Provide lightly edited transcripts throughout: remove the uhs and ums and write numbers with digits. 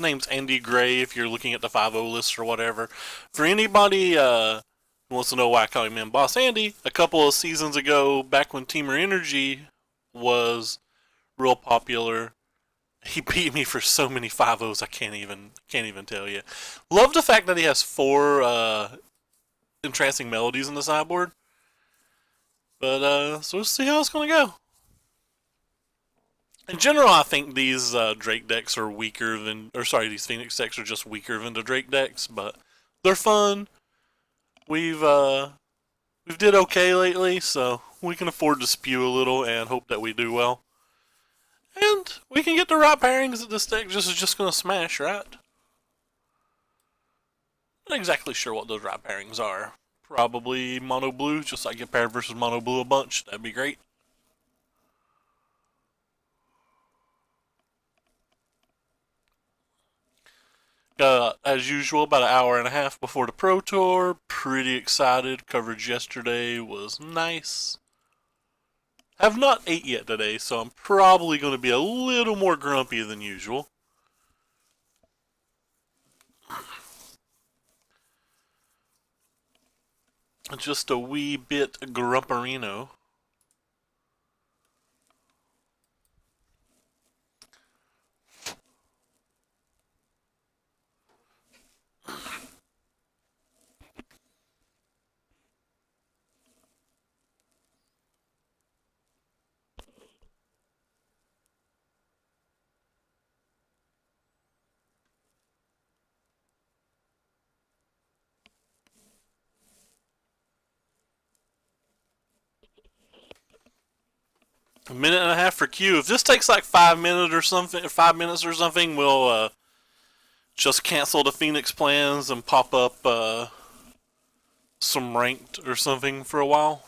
His name's Andy Gray, if you're looking at the 5-0 list or whatever. For anybody who wants to know why I call him in Boss Andy, a couple of seasons ago, back when Teamer Energy was real popular, he beat me for so many 5-0s I can't even tell you. Love the fact that he has 4 entrancing melodies in the sideboard. But so we'll see how it's gonna go. In general, I think these Drake decks are weaker than, or sorry, these Phoenix decks are just weaker than the Drake decks, but they're fun. We've did okay lately, so we can afford to spew a little and hope that we do well. And we can get the right pairings that this deck is just gonna smash, right? Not exactly sure what those right pairings are. Probably mono blue, just so I get paired versus mono blue a bunch. That'd be great. As usual, about an hour and a half before the Pro Tour. Pretty excited. Coverage yesterday was nice. Have not ate yet today, so I'm probably going to be a little more grumpy than usual. Just a wee bit grumperino. A minute and a half for Q. If this takes like 5 minutes or something, we'll just cancel the Phoenix plans and pop up some ranked or something for a while.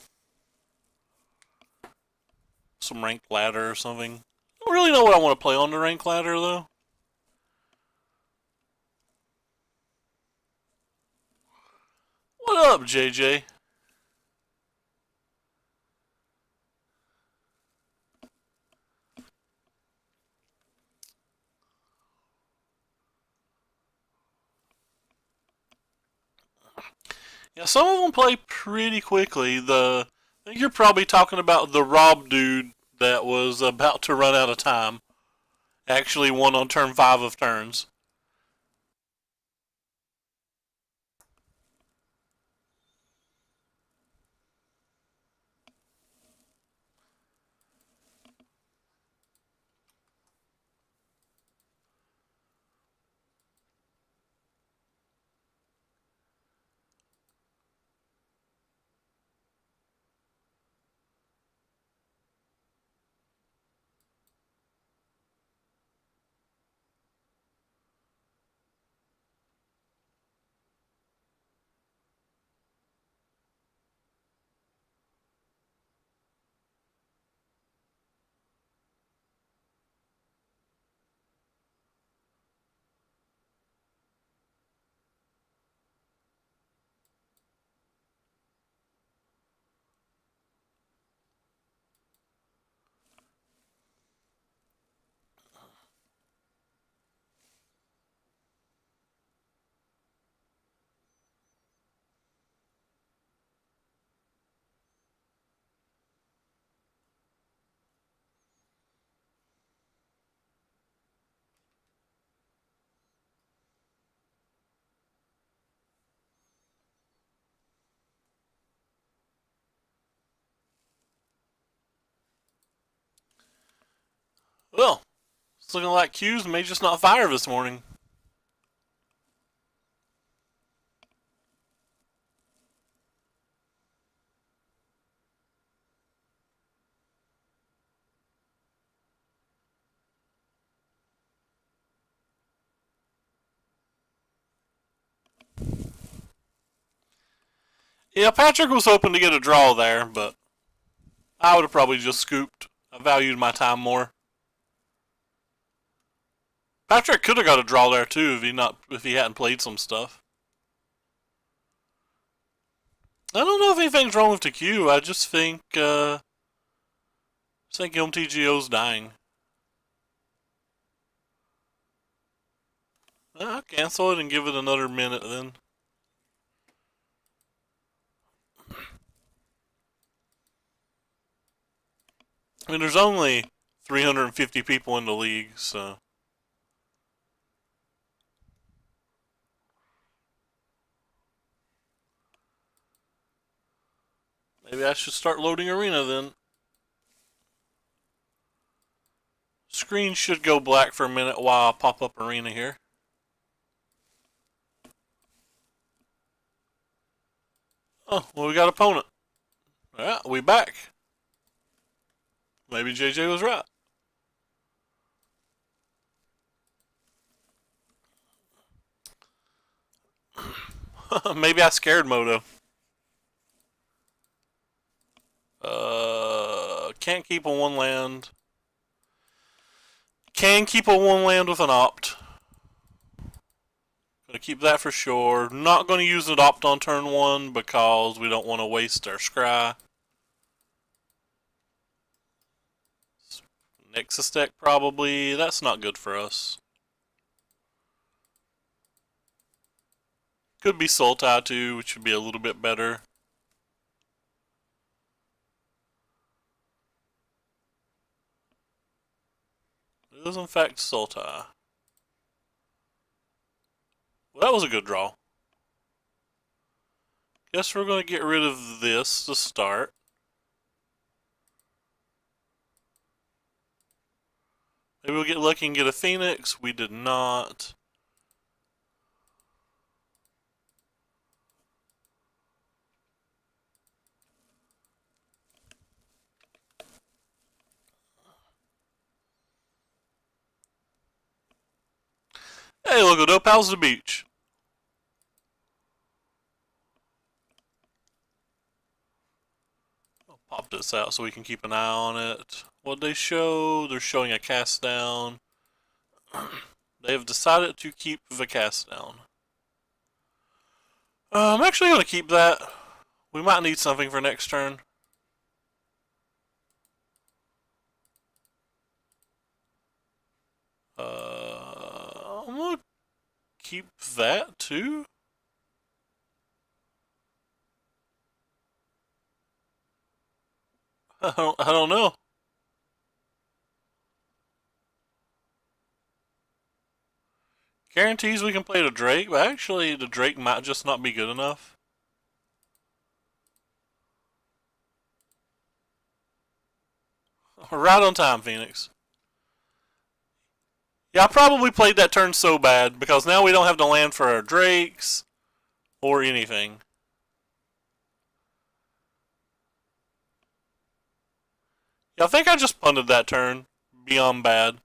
Some ranked ladder or something. I don't really know what I want to play on the ranked ladder though. What up, JJ? Yeah, some of them play pretty quickly. I think you're probably talking about the Rob dude that was about to run out of time. Actually won on turn 5 of turns. Well, it's looking like Q's may just not fire this morning. Yeah, Patrick was hoping to get a draw there, but I would have probably just scooped. I valued my time more. Patrick could have got a draw there too if he hadn't played some stuff. I don't know if anything's wrong with the Q. I just think MTGO's dying. I'll cancel it and give it another minute then. I mean, there's only 350 people in the league, so. Maybe I should start loading Arena then. Screen should go black for a minute while I pop up Arena here. Oh, well, we got opponent. Yeah, we back. Maybe JJ was right. Maybe I scared Moto. Can't keep a one land. Can keep a one land with an opt. Gonna keep that for sure. Not gonna use an opt on turn one because we don't want to waste our scry. Nexus deck probably. That's not good for us. Could be Sultai too, which would be a little bit better. It is in fact Sultai. Well, that was a good draw. Guess we're going to get rid of this to start. Maybe we'll get lucky and get a Phoenix. We did not. Hey, look at Dope House the beach. I'll pop this out so we can keep an eye on it. What they show? They're showing a cast down. They have decided to keep the cast down. I'm actually going to keep that. We might need something for next turn. I'm going to keep that too. I don't know. Guarantees we can play the Drake, but actually the Drake might just not be good enough. Right on time, Phoenix. Yeah, I probably played that turn so bad because now we don't have to land for our Drakes or anything. Yeah, I think I just punted that turn beyond bad.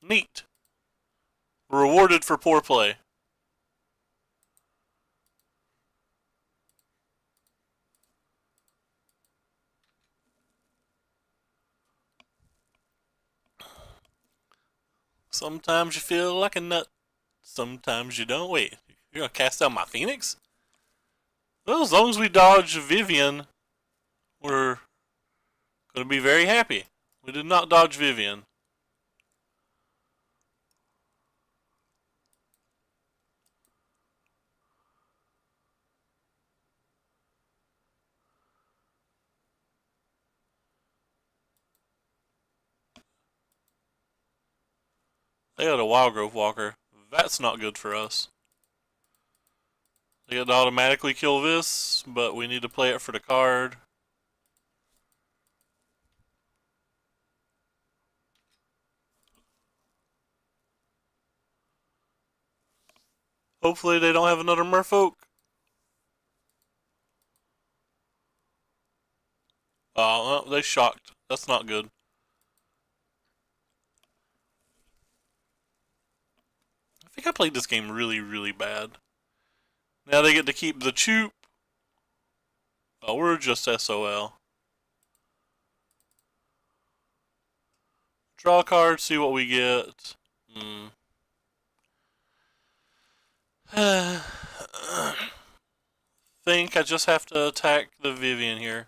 Neat. Rewarded for poor play. Sometimes you feel like a nut. Sometimes you don't. Wait, you're gonna cast out my Phoenix? Well, as long as we dodge Vivian, we're gonna be very happy. We did not dodge Vivian. They got a Wildgrowth Walker. That's not good for us. They got to automatically kill this, but we need to play it for the card. Hopefully they don't have another Merfolk. Oh, well, they shocked. That's not good. I think I played this game really, really bad. Now they get to keep the Choop. Oh, we're just SOL. Draw a card, see what we get. think I just have to attack the Vivian here.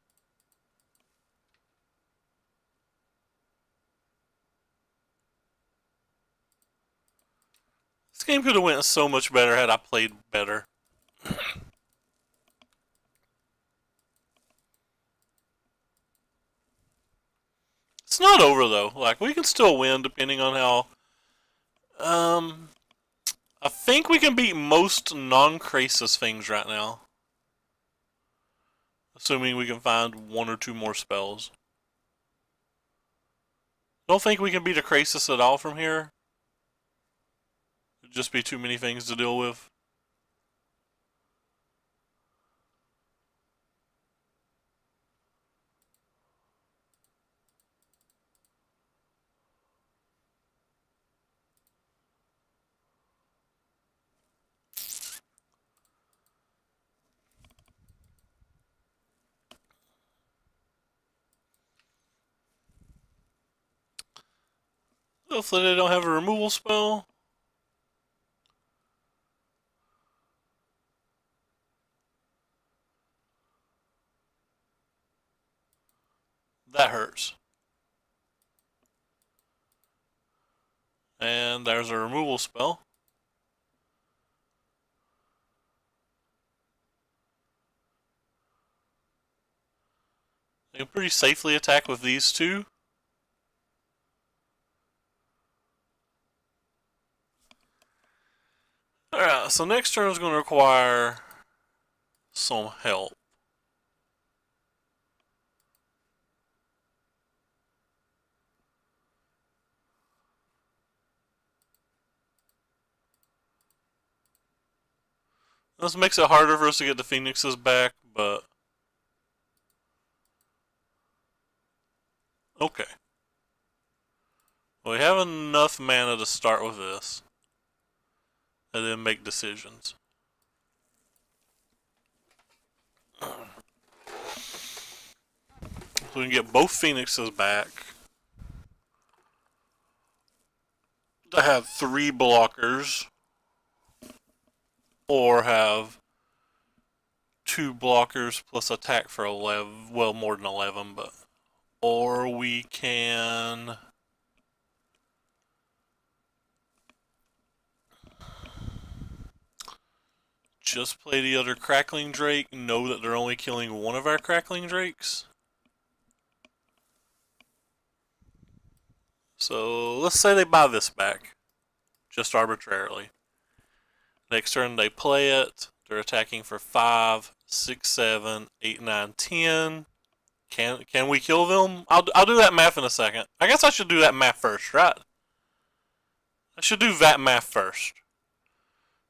This game could have went so much better had I played better. It's not over though. Like, we can still win depending on how. I think we can beat most non-Krasis things right now. Assuming we can find one or two more spells. Don't think we can beat a Krasis at all from here. It'd just be too many things to deal with. Hopefully they don't have a removal spell. That hurts. And there's a removal spell. They can pretty safely attack with these two. Alright, so next turn is going to require some help. This makes it harder for us to get the Phoenixes back, but... Okay. Well, we have enough mana to start with this. And then make decisions. So we can get both Phoenixes back. To have 3 blockers. Or have 2 blockers plus attack for 11. Well, more than 11, but. Or we can. Just play the other Crackling Drake, know that they're only killing one of our Crackling Drakes. So let's say they buy this back, just arbitrarily. Next turn they play it, they're attacking for 5, 6, 7, 8, 9, 10. Can we kill them? I'll do that math in a second. I guess I should do that math first, right? I should do that math first.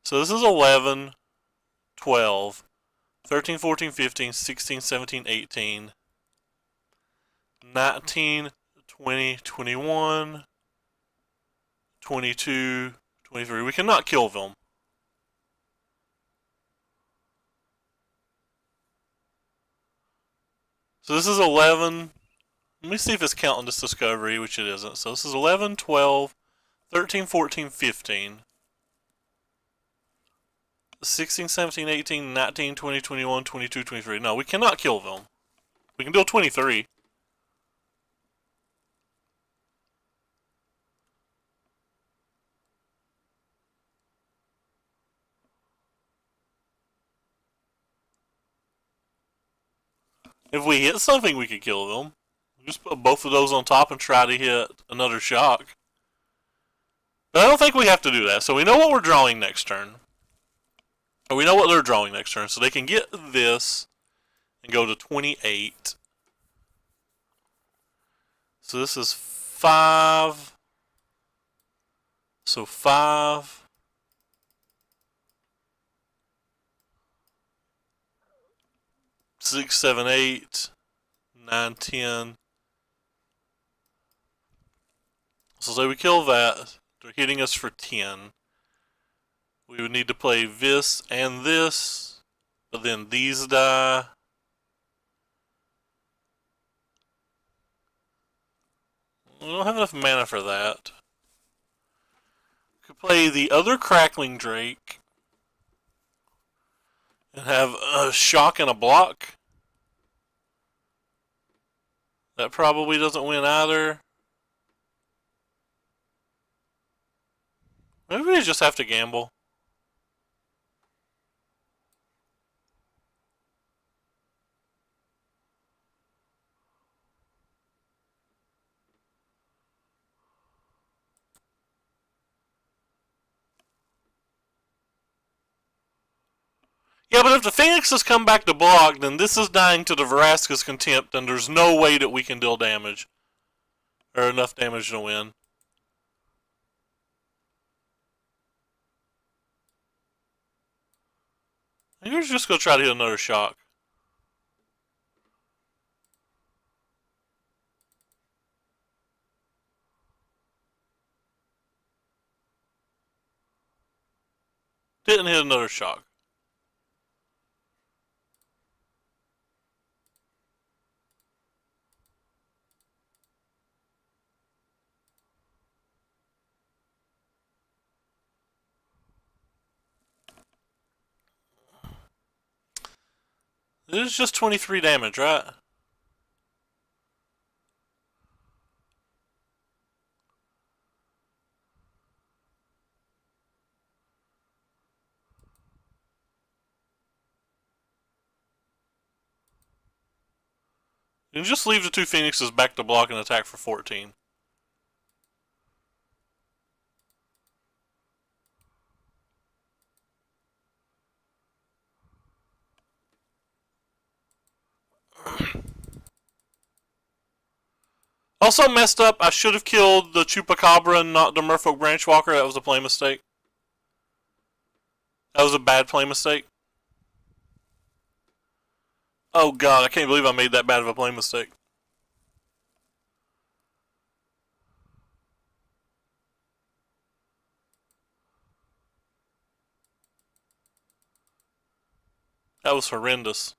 So this is 11, 12, 13, 14, 15, 16, 17, 18, 19, 20, 21, 22, 23. We cannot kill them. So this is 11. Let me see if it's counting this discovery, which it isn't. So this is 11, 12, 13, 14, 15. 16, 17, 18, 19, 20, 21, 22, 23. No, we cannot kill them. We can do 23. If we hit something, we could kill them. Just put both of those on top and try to hit another shock. But I don't think we have to do that. So we know what we're drawing next turn. Or we know what they're drawing next turn. So they can get this and go to 28. So this is 5. So 5. 6, 7, 8, 9, 10. So say we kill that, they're hitting us for 10. We would need to play this and this, but then these die. We don't have enough mana for that. We could play the other Crackling Drake And have a shock and a block. That probably doesn't win either. Maybe we just have to gamble. Yeah, but if the Phoenixes come back to block, then this is dying to the Vraska's Contempt, and there's no way that we can deal damage. Or enough damage to win. I think we're just going to try to hit another shock. Didn't hit another shock. This is just 23 damage, right? You can just leave the two Phoenixes back to block and attack for 14. Also messed up, I should have killed the Chupacabra and not the Merfolk Branchwalker. That was a play mistake. That was a bad play mistake. Oh god, I can't believe I made that bad of a play mistake. That was horrendous.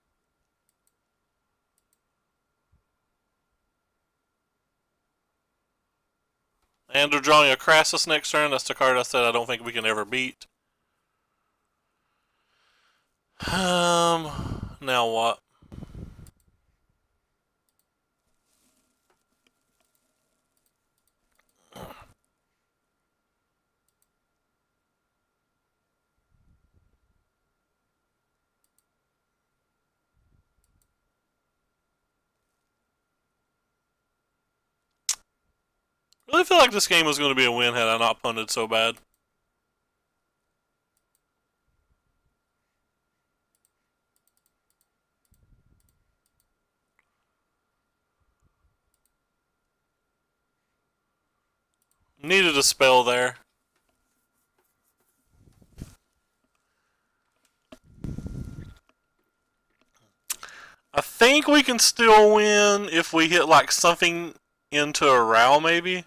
And they're drawing a Crassus next turn. That's the card I said I don't think we can ever beat. Now what? I really feel like this game was going to be a win had I not punted so bad. Needed a spell there. I think we can still win if we hit like something into a Rao maybe.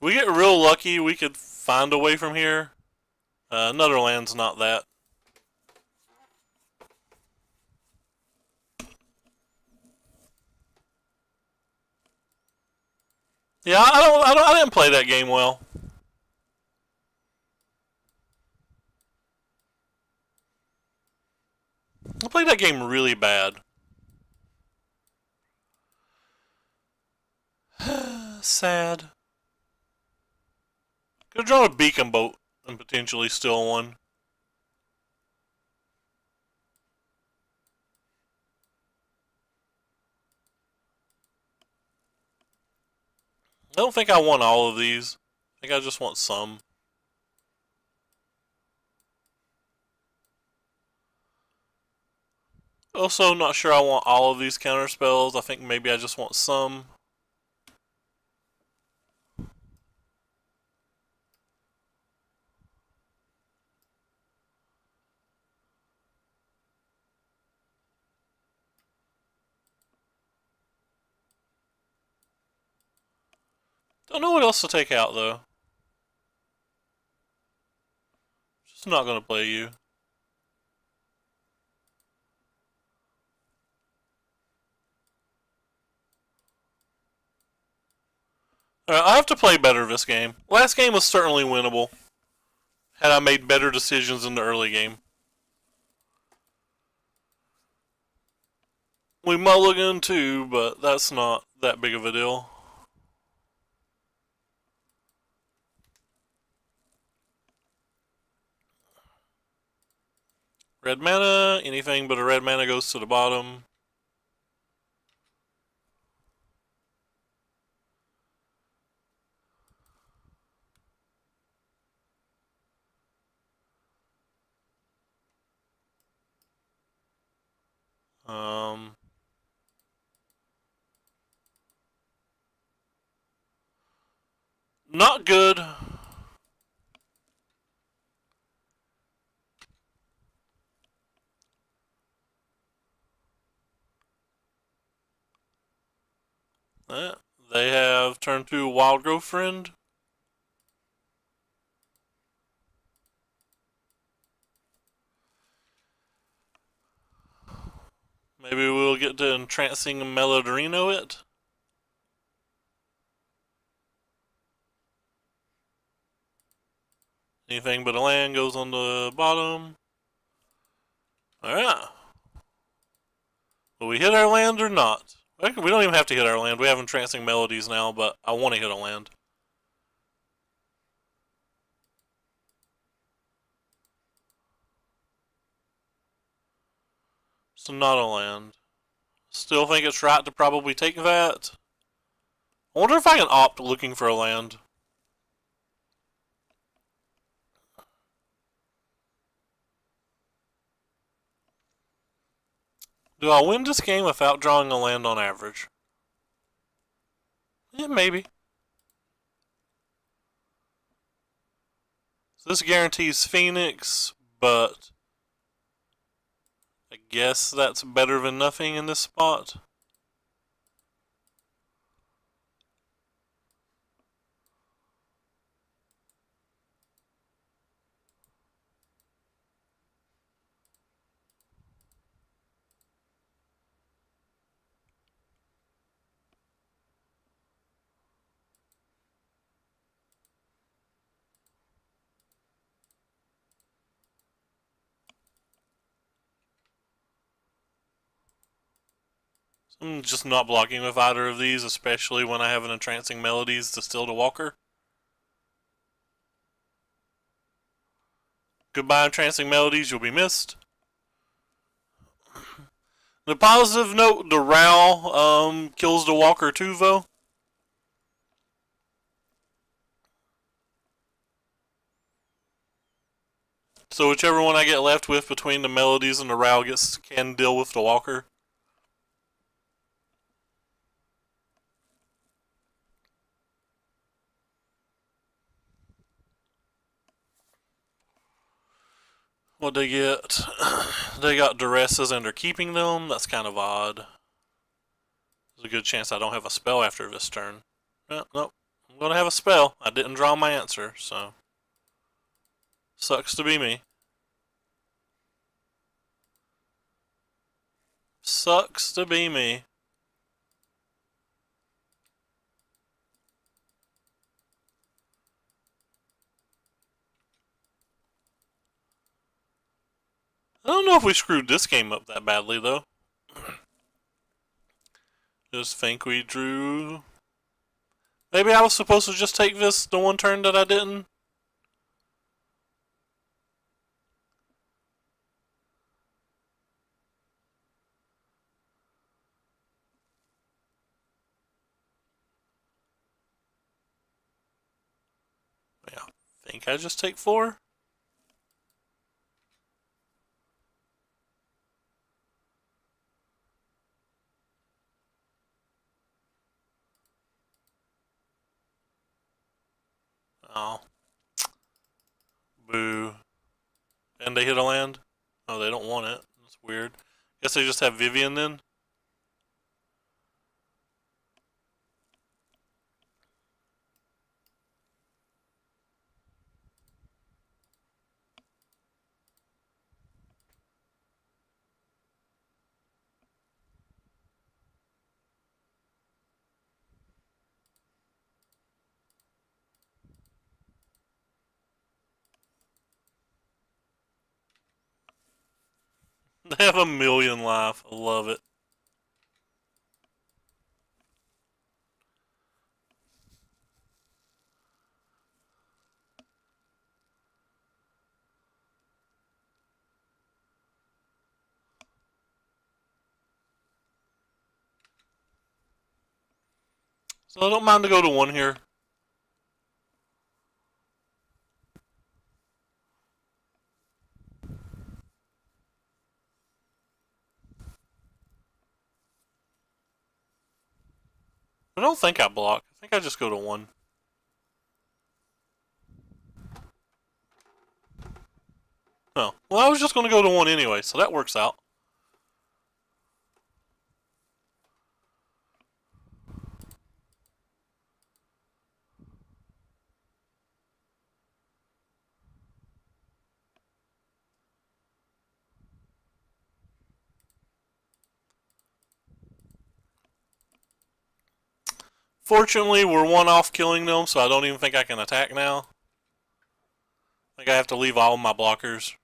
We get real lucky, we could find a way from here. Another land's not that. Yeah, I didn't play that game well. I played that game really bad. Sad. Could have drawn a beacon boat and potentially still won. I don't think I want all of these. I think I just want some. Also, not sure I want all of these counter spells. I think maybe I just want some. Don't know what else to take out though. Just not gonna play you. Alright, I have to play better this game. Last game was certainly winnable. Had I made better decisions in the early game. We mulligan too, but that's not that big of a deal. Red mana, anything but a red mana goes to the bottom. Not good. They have turn 2 Wild Growth Friend. Maybe we'll get to Entrancing Melodorino it. Anything but a land goes on the bottom. Alright. Will we hit our land or not? We don't even have to hit our land. We have Entrancing Melodies now, but I want to hit a land. So not a land. Still think it's right to probably take that. I wonder if I can opt looking for a land. Do I win this game without drawing a land on average? Yeah, maybe. So this guarantees Phoenix, but I guess that's better than nothing in this spot. I'm just not blocking with either of these, especially when I have an Entrancing Melodies to Still to Walker. Goodbye, Entrancing Melodies, you'll be missed. The positive note, the Ral kills the Walker too, though. So whichever one I get left with between the Melodies and the Ral can deal with the Walker. What they get? They got Duresses and are keeping them. That's kind of odd. There's a good chance I don't have a spell after this turn. Nope. I'm going to have a spell. I didn't draw my answer, so. Sucks to be me. Sucks to be me. I don't know if we screwed this game up that badly, though. Just think we drew... Maybe I was supposed to just take this the one turn that I didn't? Yeah, I think I just take 4. Oh. Boo. And they hit a land? Oh, they don't want it. That's weird. Guess they just have Vivian then? They have 1,000,000 life. I love it. So I don't mind to go to 1 here. I don't think I block. I think I just go to 1. Oh. Well, I was just going to go to 1 anyway, so that works out. Fortunately, we're 1 off killing them, so I don't even think I can attack now. I think I have to leave all my blockers.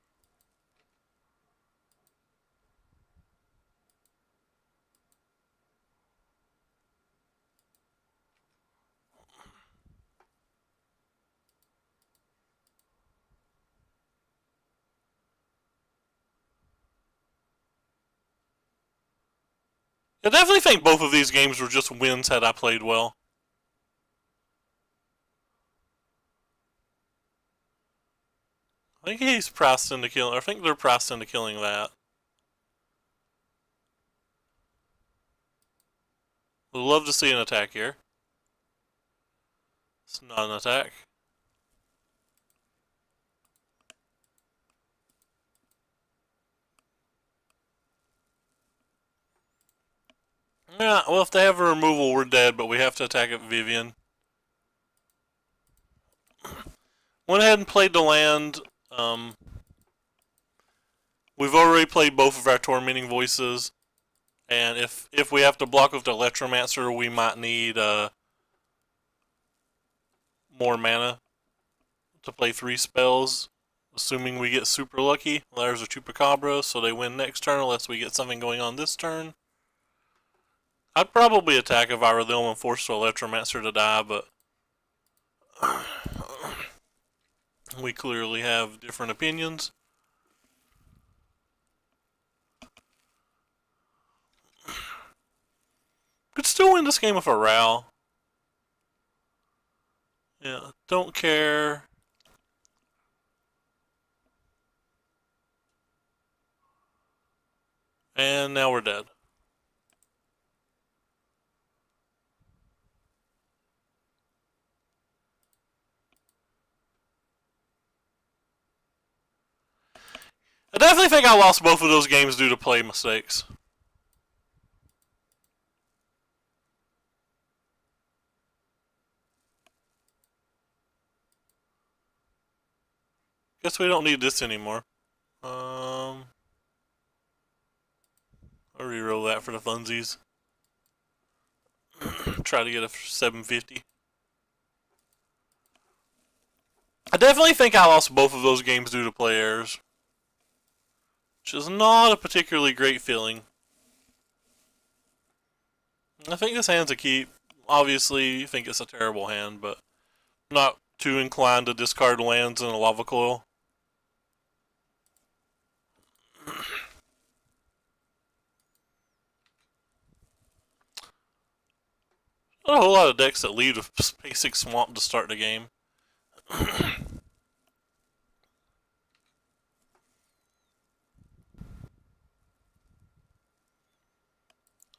I definitely think both of these games were just wins had I played well. I think he's pressed into killing. I think they're pressed into killing that. Would love to see an attack here. It's not an attack. Yeah, well, if they have a removal, we're dead, but we have to attack at Vivian. Went ahead and played the land. We've already played both of our Tormenting Voices, and if we have to block with the Electromancer, we might need more mana to play 3 spells, assuming we get super lucky. Well, there's a Chupacabra, so they win next turn unless we get something going on this turn. I'd probably attack if I were them and force the Electromancer to die, but we clearly have different opinions. Could still win this game with a Ral. Yeah, don't care. And now we're dead. I definitely think I lost both of those games due to play mistakes. Guess we don't need this anymore. I'll reroll that for the funsies. Try to get a 750. I definitely think I lost both of those games due to play errors, which is not a particularly great feeling. I think this hand's a keep. Obviously, I think it's a terrible hand, but I'm not too inclined to discard lands in a Lava Coil. Not a whole lot of decks that lead with basic Swamp to start the game.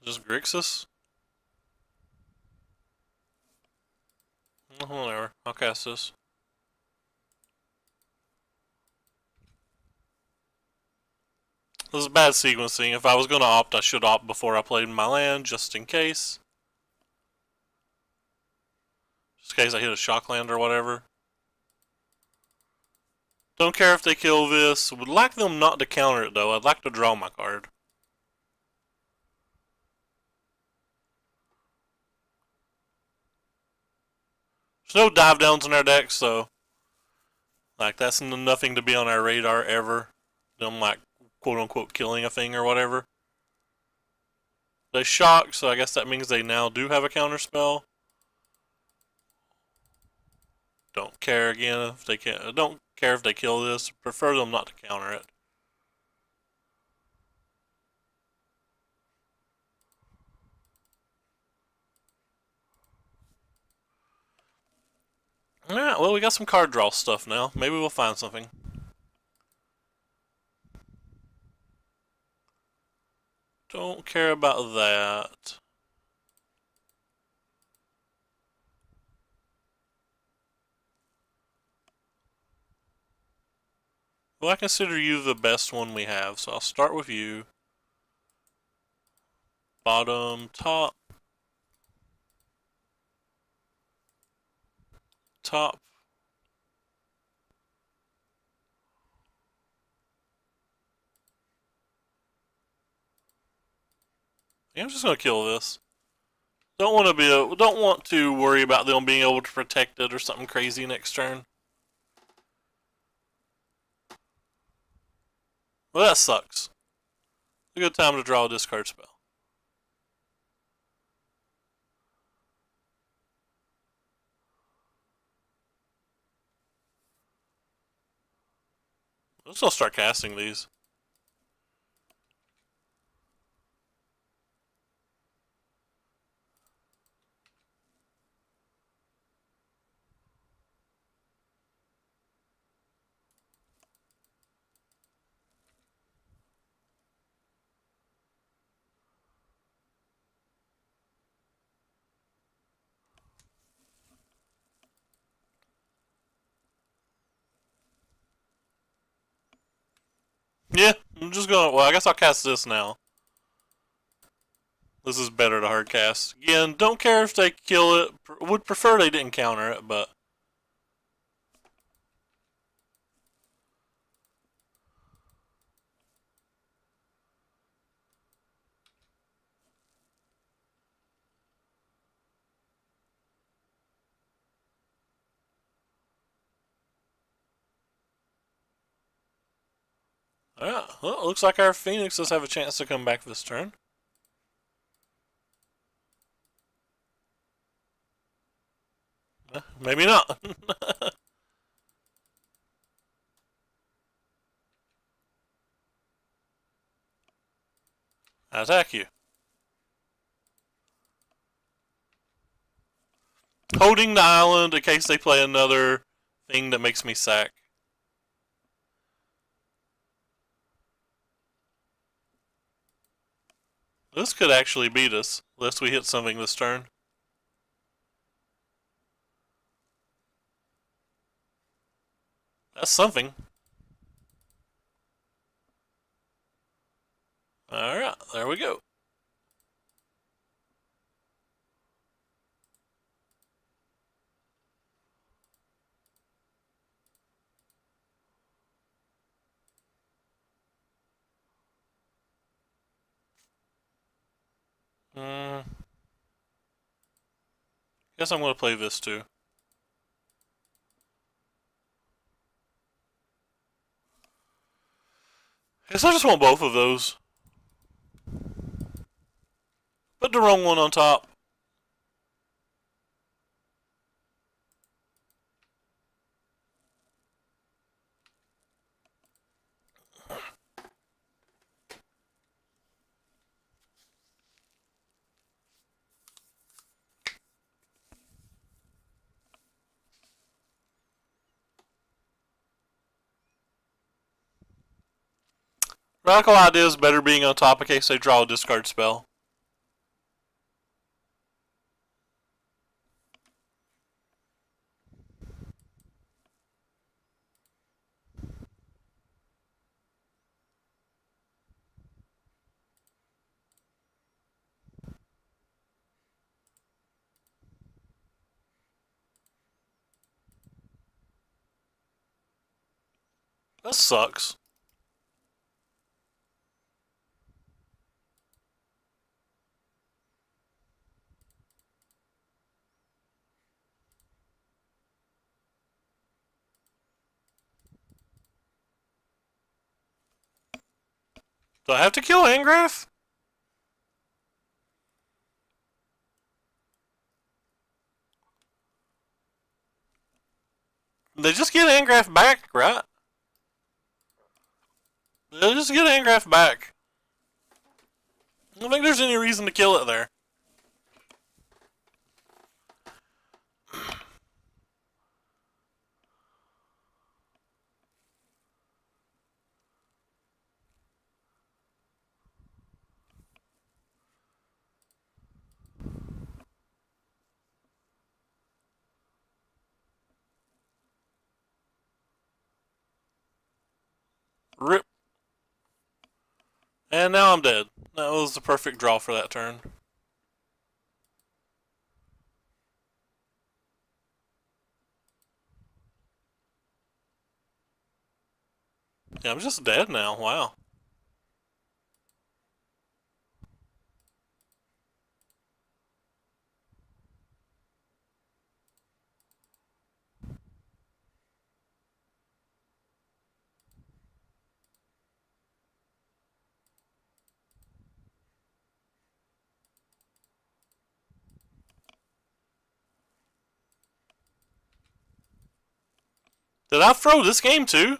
Just Grixis? Whatever. I'll cast this. This is bad sequencing. If I was going to opt, I should opt before I played my land, just in case. Just in case I hit a shock land or whatever. Don't care if they kill this. Would like them not to counter it though. I'd like to draw my card. There's no dive downs in our deck, so like that's nothing to be on our radar ever. Them like quote unquote killing a thing or whatever. They shock, so I guess that means they now do have a counter spell. Don't care again if they can. Don't care if they kill this. Prefer them not to counter it. Alright, well, we got some card draw stuff now. Maybe we'll find something. Don't care about that. Well, I consider you the best one we have, so I'll start with you. Bottom, top. Top. Yeah, I'm just gonna kill this. Don't want to worry about them being able to protect it or something crazy next turn. Well, that sucks. A good time to draw a discard spell. Let's all start casting these. Yeah, I'm just gonna. Well, I guess I'll cast this now. This is better to hard cast. Again, don't care if they kill it. Would prefer they didn't counter it, but. Yeah, well, it looks like our Phoenix does have a chance to come back this turn. Maybe not. I attack you. Holding the island in case they play another thing that makes me sack. This could actually beat us, unless we hit something this turn. That's something. Alright, there we go. Hmm. Guess I'm going to play this too. Guess I just want both of those. Put the wrong one on top. Radical idea is better being on top in case they draw a discard spell. That sucks. Do I have to kill Angrath? They just get Angrath back, right? They'll just get Angrath back. I don't think there's any reason to kill it there. Rip. And now I'm dead. That was the perfect draw for that turn. Yeah, I'm just dead now. Wow. Did I throw this game too?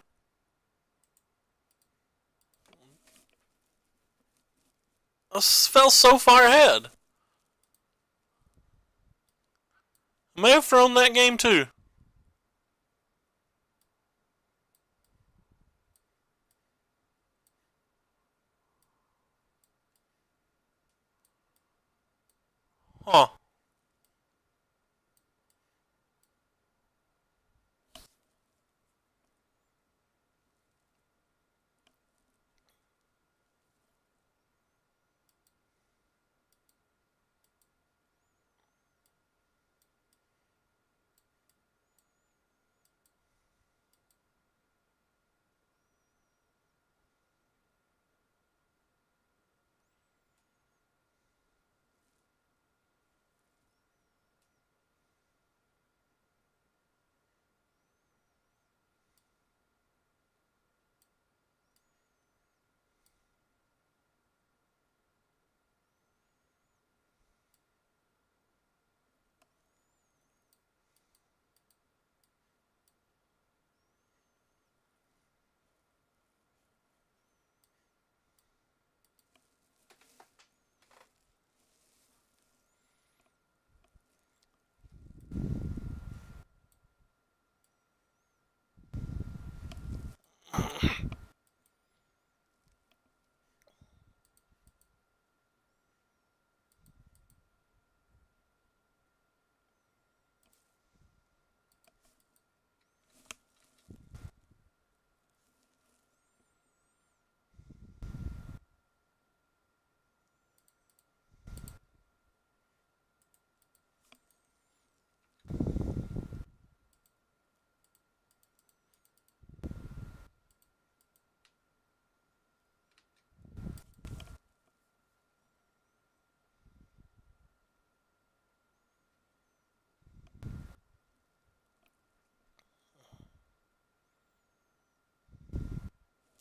I fell so far ahead. I may have thrown that game too. Huh.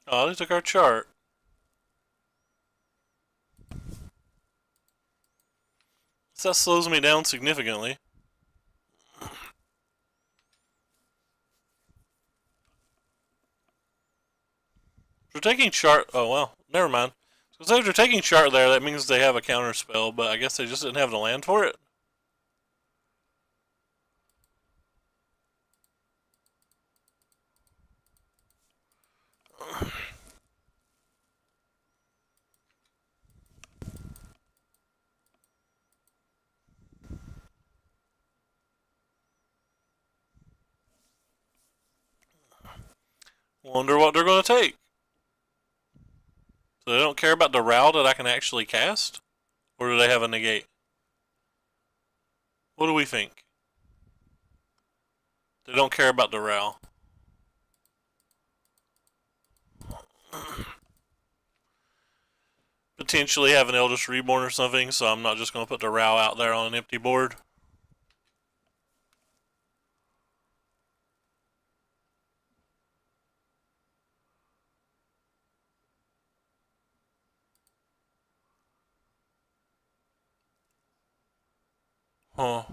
Oh, they took our chart. So that slows me down significantly. If they're taking chart. Oh, well. Never mind. So if they're taking chart there, that means they have a counter spell, but I guess they just didn't have the land for it. Wonder what they're going to take. So they don't care about the Ral that I can actually cast? Or do they have a negate? What do we think? They don't care about the Ral. Potentially have an Eldritch Reborn or something, so I'm not just going to put the Ral out there on an empty board. Huh.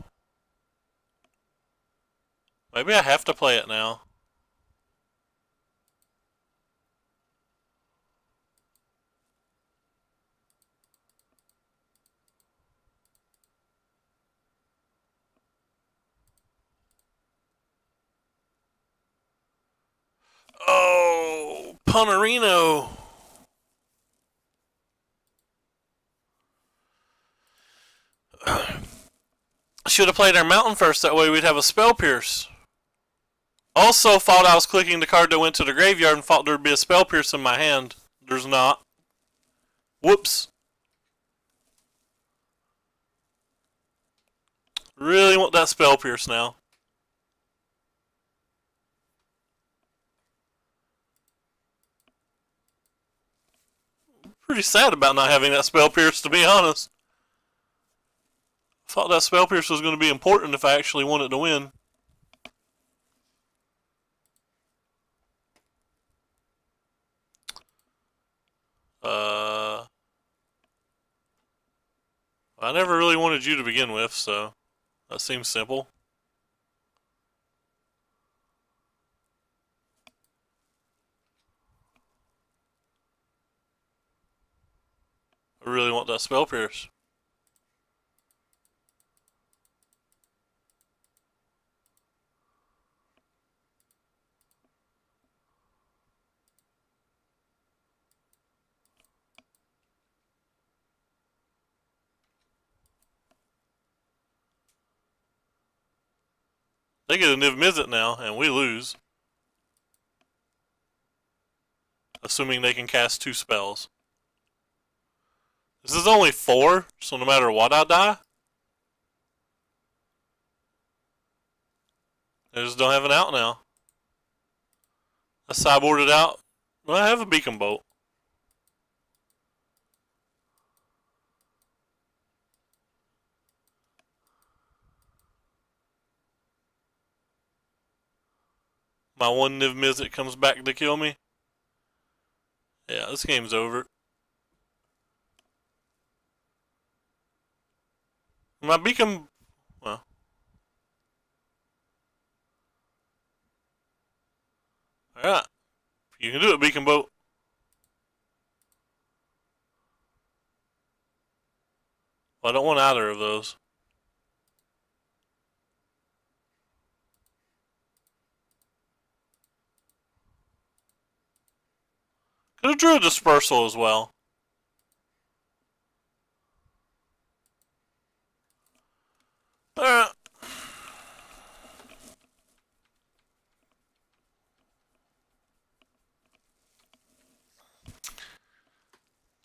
Maybe I have to play it now. Oh, Punarino. Should have played our mountain first, that way we'd have a spell pierce. Also thought I was clicking the card that went to the graveyard and thought there'd be a spell pierce in my hand. There's not. Whoops. Really want that spell pierce now. Pretty sad about not having that spell pierce, to be honest. Thought that spell pierce was going to be important if I actually wanted to win. I never really wanted you to begin with, so that seems simple. I really want that spell pierce. They get a Niv Mizzet now, and we lose. Assuming they can cast 2 spells. This is only 4, so no matter what I die, I just don't have an out now. I sideboarded out. Well, I have a Beacon Bolt. My one Niv Mizzet comes back to kill me. Yeah, this game's over. My Beacon... Well. Alright. You can do it, Beacon Boat. Well, I don't want either of those. Could have drew a Dispersal as well. Alright.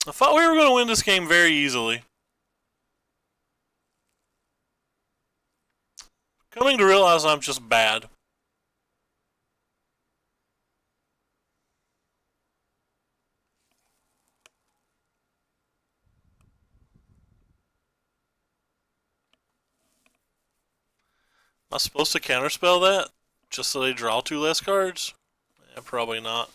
I thought we were going to win this game very easily. Coming to realize I'm just bad. Am I supposed to counterspell that? Just so they draw 2 less cards? Yeah, probably not.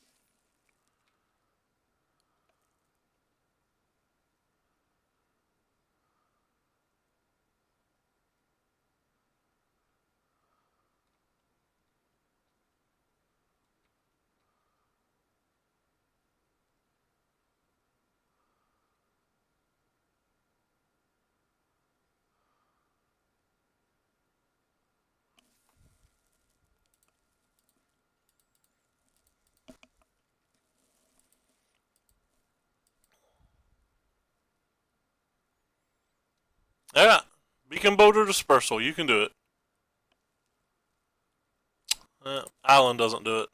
Yeah, Beacon Boat or Dispersal, you can do it. Island doesn't do it.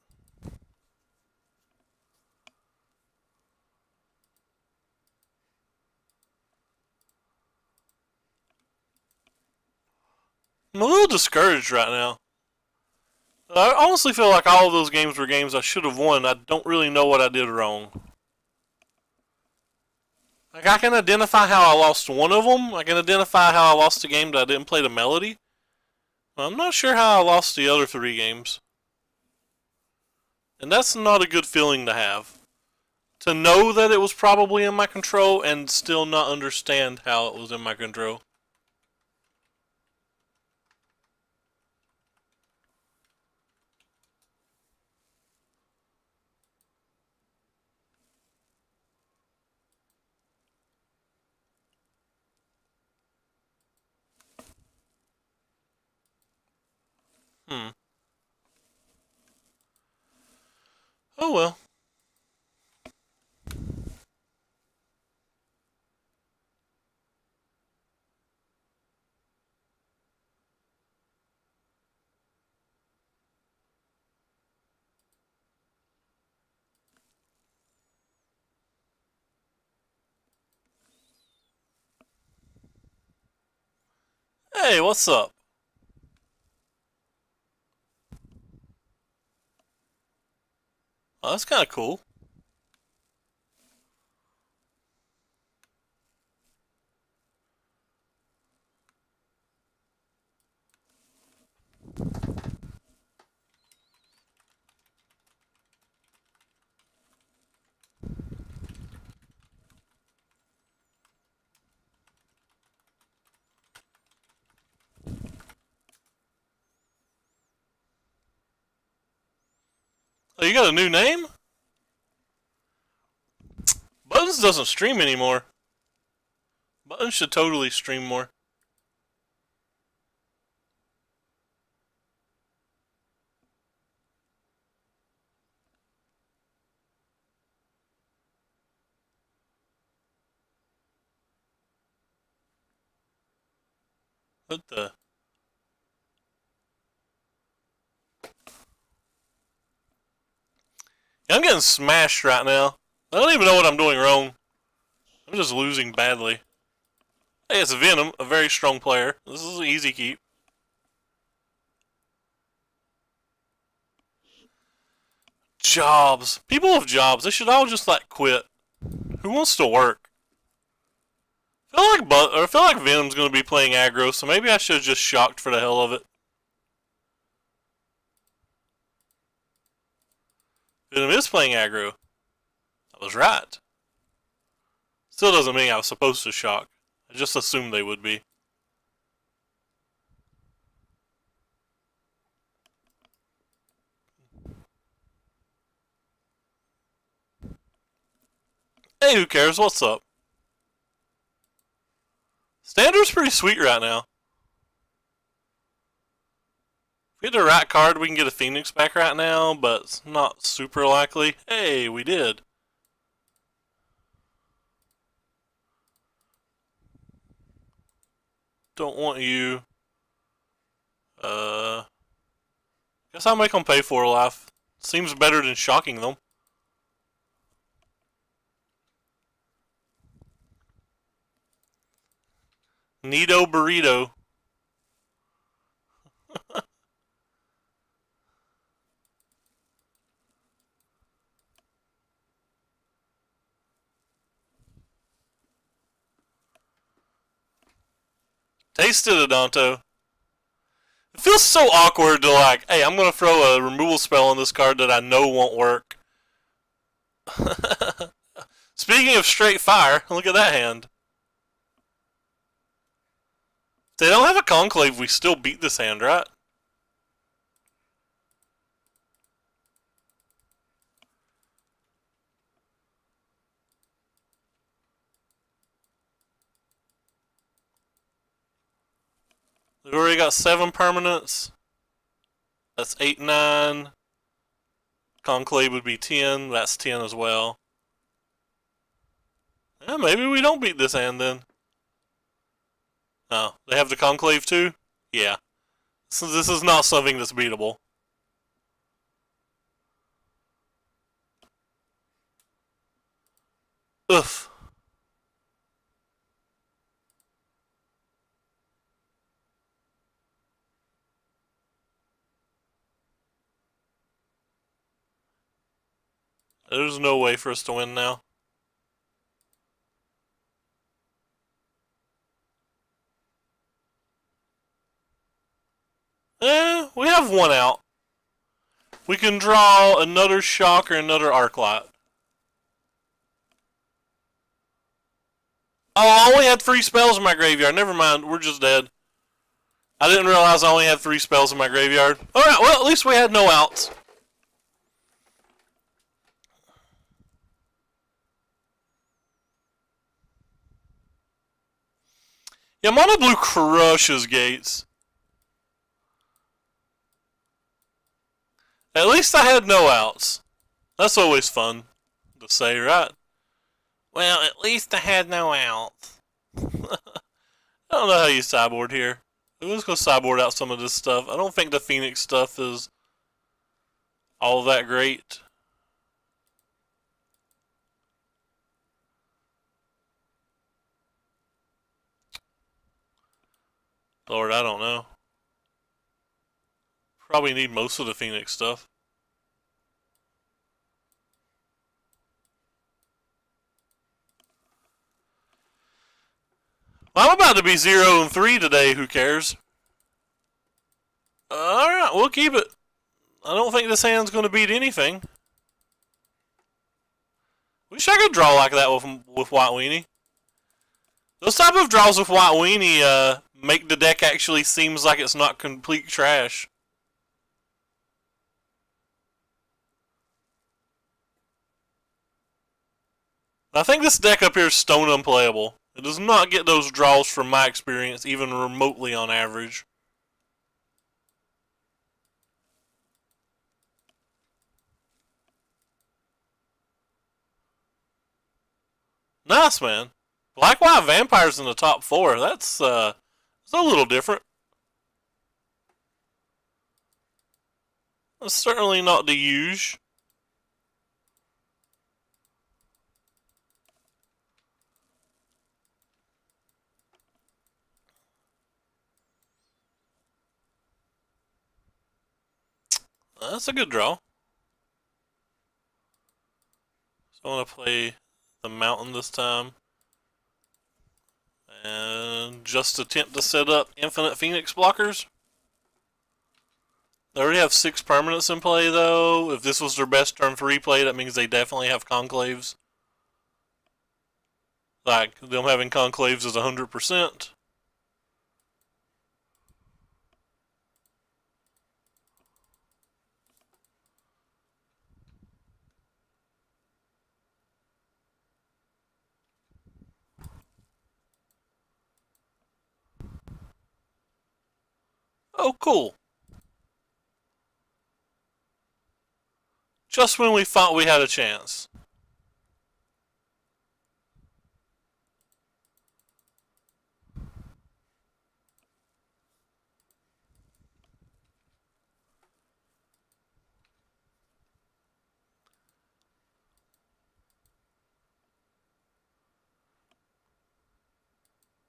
I'm a little discouraged right now. I honestly feel like all of those games were games I should have won. I don't really know what I did wrong. Like, I can identify how I lost one of them. I can identify how I lost the game that I didn't play the melody. I'm not sure how I lost the other 3 games. And that's not a good feeling to have. To know that it was probably in my control and still not understand how it was in my control. Oh well. Hey, what's up? Oh, that's kind of cool. Oh, you got a new name? Buttons doesn't stream anymore. Buttons should totally stream more. What the? I'm getting smashed right now. I don't even know what I'm doing wrong. I'm just losing badly. Hey, it's Venom, a very strong player. This is an easy keep. Jobs. People with jobs, they should all just like quit. Who wants to work? I feel like Venom's gonna be playing aggro, so maybe I should have just shocked for the hell of it. Venom is playing aggro. I was right. Still doesn't mean I was supposed to shock. I just assumed they would be. Hey, who cares? What's up? Standard's pretty sweet right now. If we get the right card, we can get a Phoenix back right now, but it's not super likely. Hey, we did. Don't want you. Guess I'll make them pay for life. Seems better than shocking them. Neato burrito. Taste it, Adonto. It feels so awkward to like, hey, I'm gonna throw a removal spell on this card that I know won't work. Speaking of straight fire, look at that hand. If they don't have a conclave, we still beat this hand, right? We've already got 7 permanents. That's 8, 9. Conclave would be 10. That's 10 as well. Yeah, maybe we don't beat this hand then. Oh, they have the conclave too? Yeah. So this is not something that's beatable. Oof. There's no way for us to win now. We have one out. We can draw another shock or another arc light. Oh, I only had 3 spells in my graveyard. Never mind, we're just dead. I didn't realize I only had 3 spells in my graveyard. Alright, well, at least we had no outs. Yeah, Mono Blue crushes gates. At least I had no outs. That's always fun to say, right? Well, at least I had no outs. I don't know how you sideboard here. Let's go sideboard out some of this stuff. I don't think the Phoenix stuff is all that great. Lord, I don't know. Probably need most of the Phoenix stuff. Well, I'm about to be 0-3 today. Who cares? Alright, we'll keep it. I don't think this hand's going to beat anything. Wish I could draw like that with White Weenie. Those type of draws with White Weenie make the deck actually seems like it's not complete trash. I think this deck up here is stone unplayable. It does not get those draws from my experience, even remotely on average. Nice, man. Black White Vampires in the top 4. That's it's a little different. That's certainly not the usual. That's a good draw. So I want to play the Mountain this time. And just attempt to set up infinite Phoenix blockers. They already have 6 permanents in play, though. If this was their best turn 3 play, that means they definitely have conclaves. Like, them having conclaves is 100%. Oh, cool. Just when we thought we had a chance.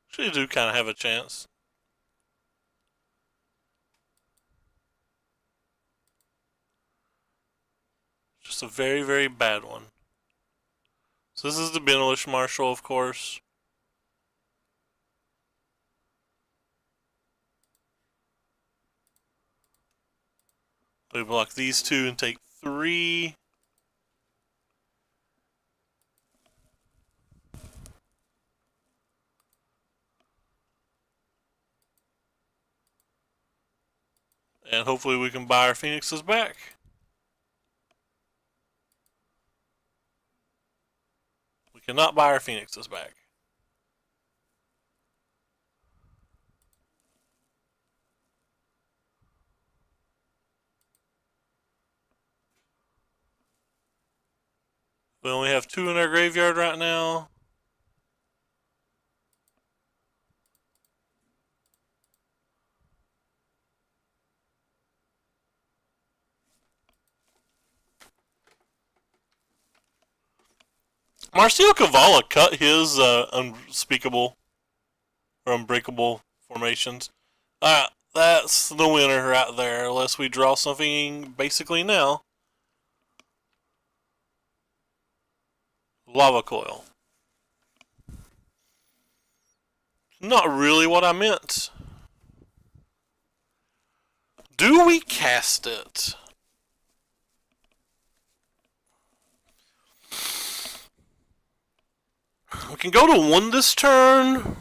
Actually, do kind of have a chance. Just a very, very bad one. So this is the Benelish Marshal, of course. We block these 2 and take 3. And hopefully we can buy our Phoenixes back. We cannot buy our Phoenixes back. We only have 2 in our graveyard right now. Marcio Cavalli cut his unspeakable or unbreakable formations. Alright, that's the winner right there, unless we draw something basically now. Lava Coil. Not really what I meant. Do we cast it? We can go to 1 this turn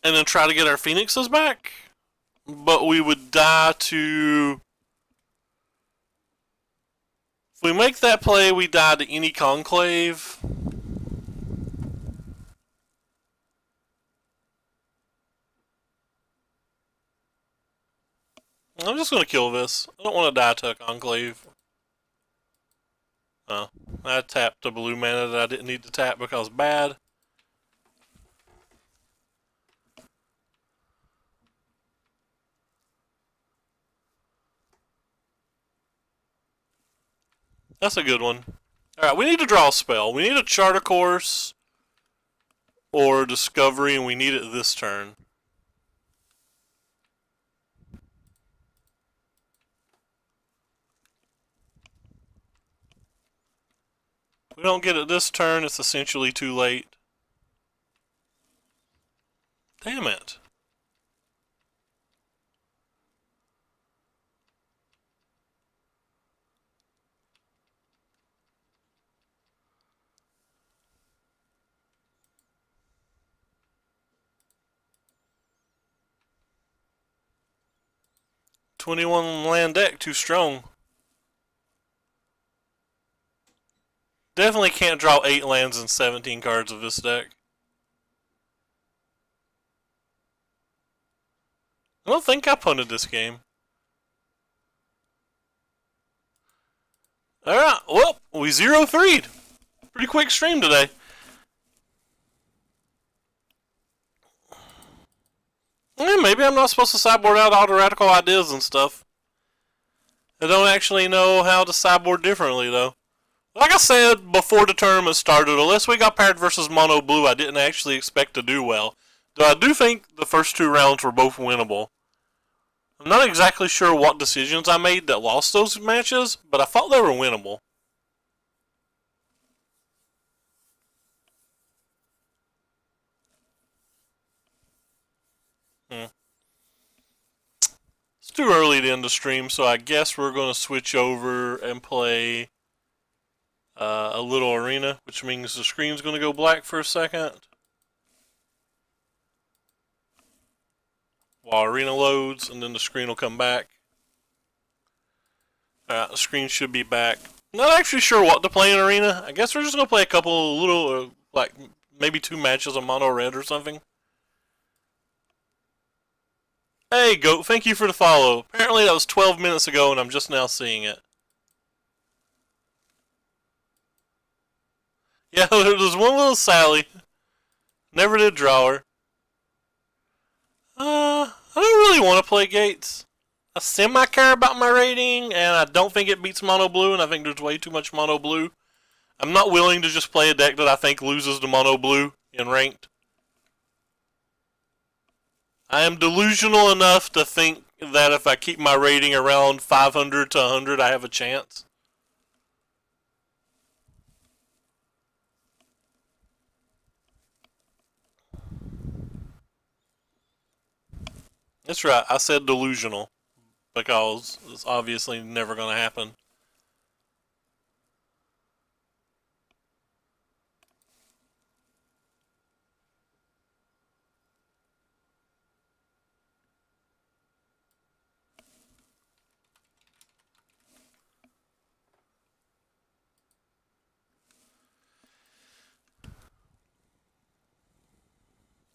and then try to get our Phoenixes back. But we would die to... If we make that play, we die to any conclave. I'm just going to kill this. I don't want to die to a conclave. I tapped a blue mana that I didn't need to tap because bad. That's a good one. Alright, we need to draw a spell. We need a Chart a Course or Discovery, and we need it this turn. If we don't get it this turn, it's essentially too late. Damn it. $21 land deck, too strong. Definitely can't draw 8 lands and 17 cards of this deck. I don't think I punted this game. Alright, well, we 0-3'd. Pretty quick stream today. Maybe I'm not supposed to sideboard out all the radical ideas and stuff. I don't actually know how to sideboard differently, though. Like I said before the tournament started, unless we got paired versus Mono Blue, I didn't actually expect to do well. Though I do think the first 2 rounds were both winnable. I'm not exactly sure what decisions I made that lost those matches, but I thought they were winnable. It's too early to end the stream, so I guess we're going to switch over and play a little arena, which means the screen's going to go black for a second. While arena loads, and then the screen will come back. Alright, the screen should be back. Not actually sure what to play in arena. I guess we're just going to play a couple little, like, maybe 2 matches of mono red or something. Hey, Goat, thank you for the follow. Apparently that was 12 minutes ago and I'm just now seeing it. Yeah, there's one little Sally. Never did draw her. I don't really want to play Gates. I semi-care about my rating, and I don't think it beats Mono Blue, and I think there's way too much Mono Blue. I'm not willing to just play a deck that I think loses to Mono Blue in Ranked. I am delusional enough to think that if I keep my rating around 500 to 100, I have a chance. That's right, I said delusional, because it's obviously never going to happen.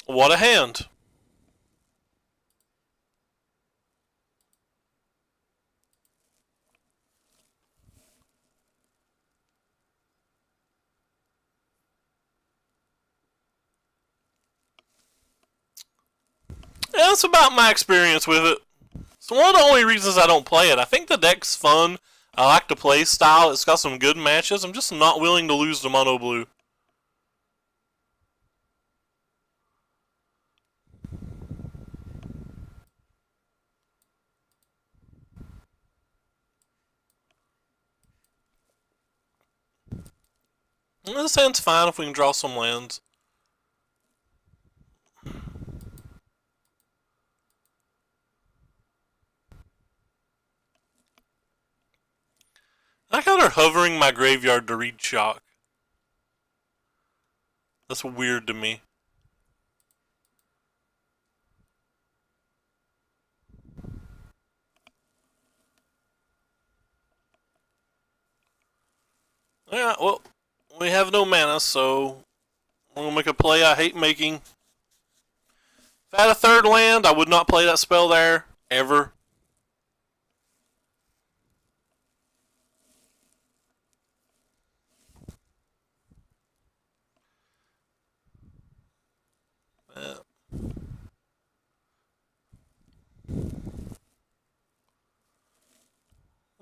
What a hand! Yeah, that's about my experience with it. It's one of the only reasons I don't play it. I think the deck's fun. I like the play style. It's got some good matches. I'm just not willing to lose to Mono Blue. This hand's fine if we can draw some lands. I got her hovering my graveyard to read Shock. That's weird to me. Yeah, well, we have no mana, so I'm gonna make a play I hate making. If I had a 3rd land, I would not play that spell there, ever.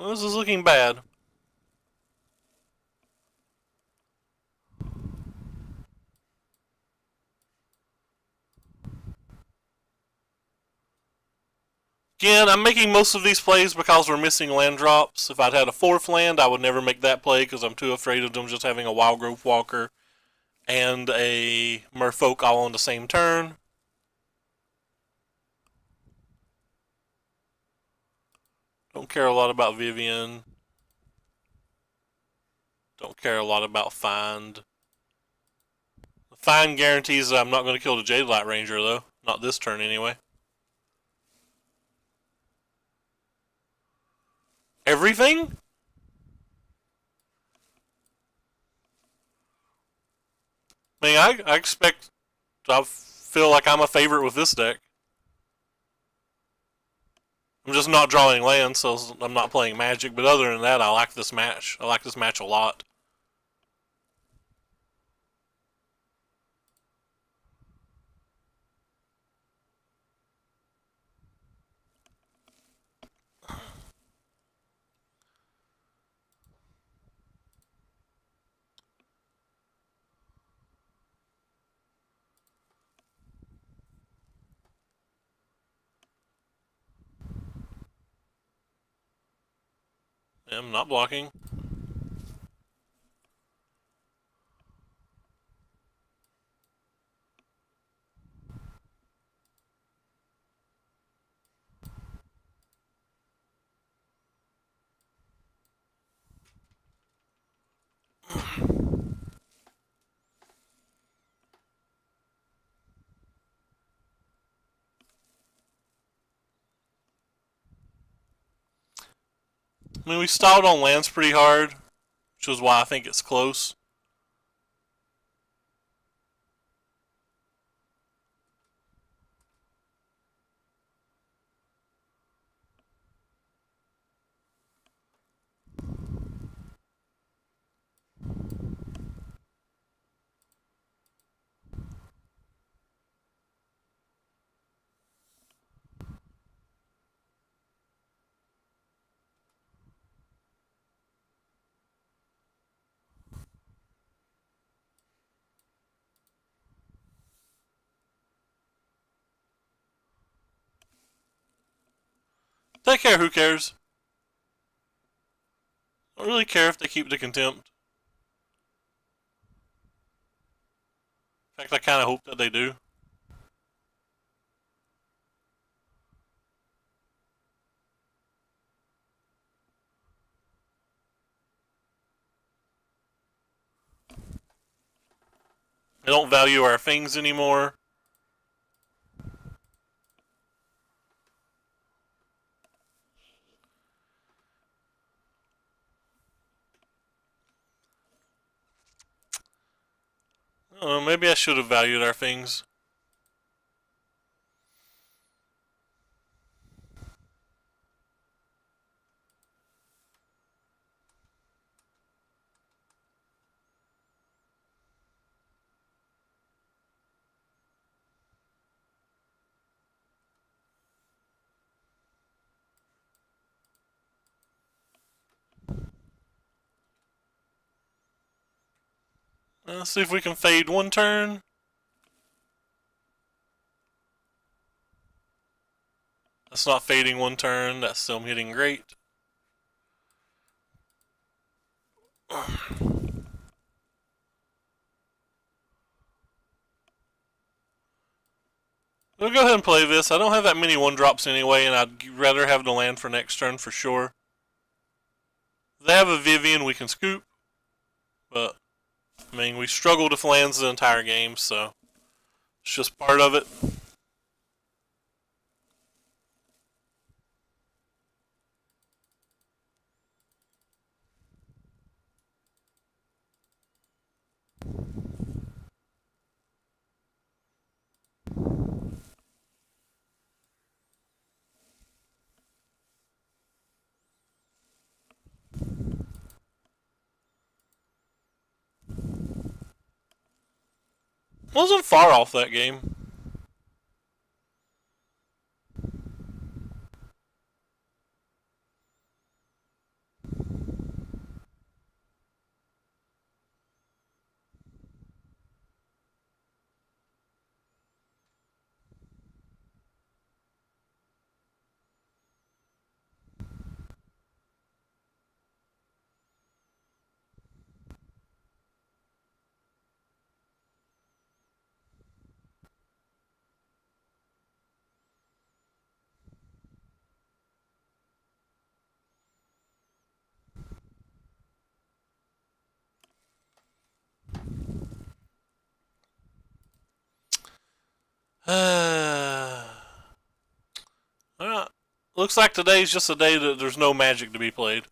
Well, this is looking bad. Again, I'm making most of these plays because we're missing land drops. If I'd had a fourth land, I would never make that play because I'm too afraid of them just having a Wild Growth Walker and a Merfolk all on the same turn. Don't care a lot about Vivian. Don't care a lot about Find. The Find guarantees that I'm not going to kill the Jadelight Ranger, though. Not this turn, anyway. Everything? I mean, I expect. I feel like I'm a favorite with this deck. I'm just not drawing lands, so I'm not playing Magic. But other than that, I like this match. I like this match a lot. I'm not blocking. I mean, we stalled on lands pretty hard, which is why I think it's close. Take care, who cares? I don't really care if they keep the contempt. In fact, I kind of hope that they do. They don't value our things anymore. I don't know, maybe I should have valued our things. Let's see if we can fade one turn. That's not fading one turn. That's still hitting great. We'll go ahead and play this. I don't have that many one drops anyway, and I'd rather have the land for next turn for sure. If they have a Vivian, we can scoop. But, I mean, we struggled with lands the entire game, so it's just part of it. Wasn't far off that game. Looks like today's just a day that there's no Magic to be played.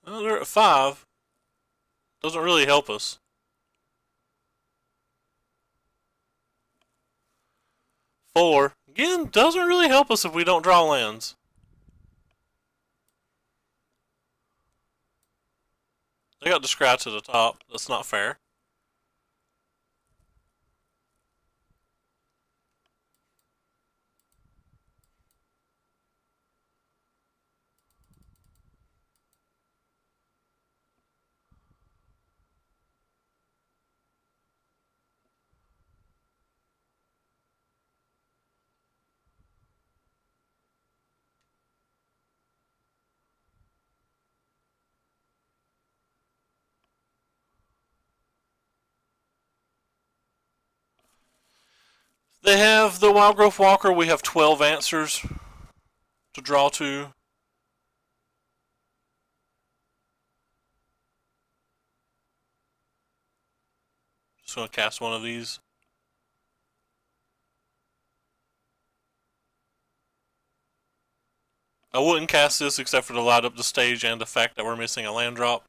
Well, they're at 5. Doesn't really help us. 4. Again, doesn't really help us if we don't draw lands. They got the scratch at the top. That's not fair. They have the Wildgrowth Walker. We have 12 answers to draw to. Just going to cast one of these. I wouldn't cast this except for to light up the stage and the fact that we're missing a land drop.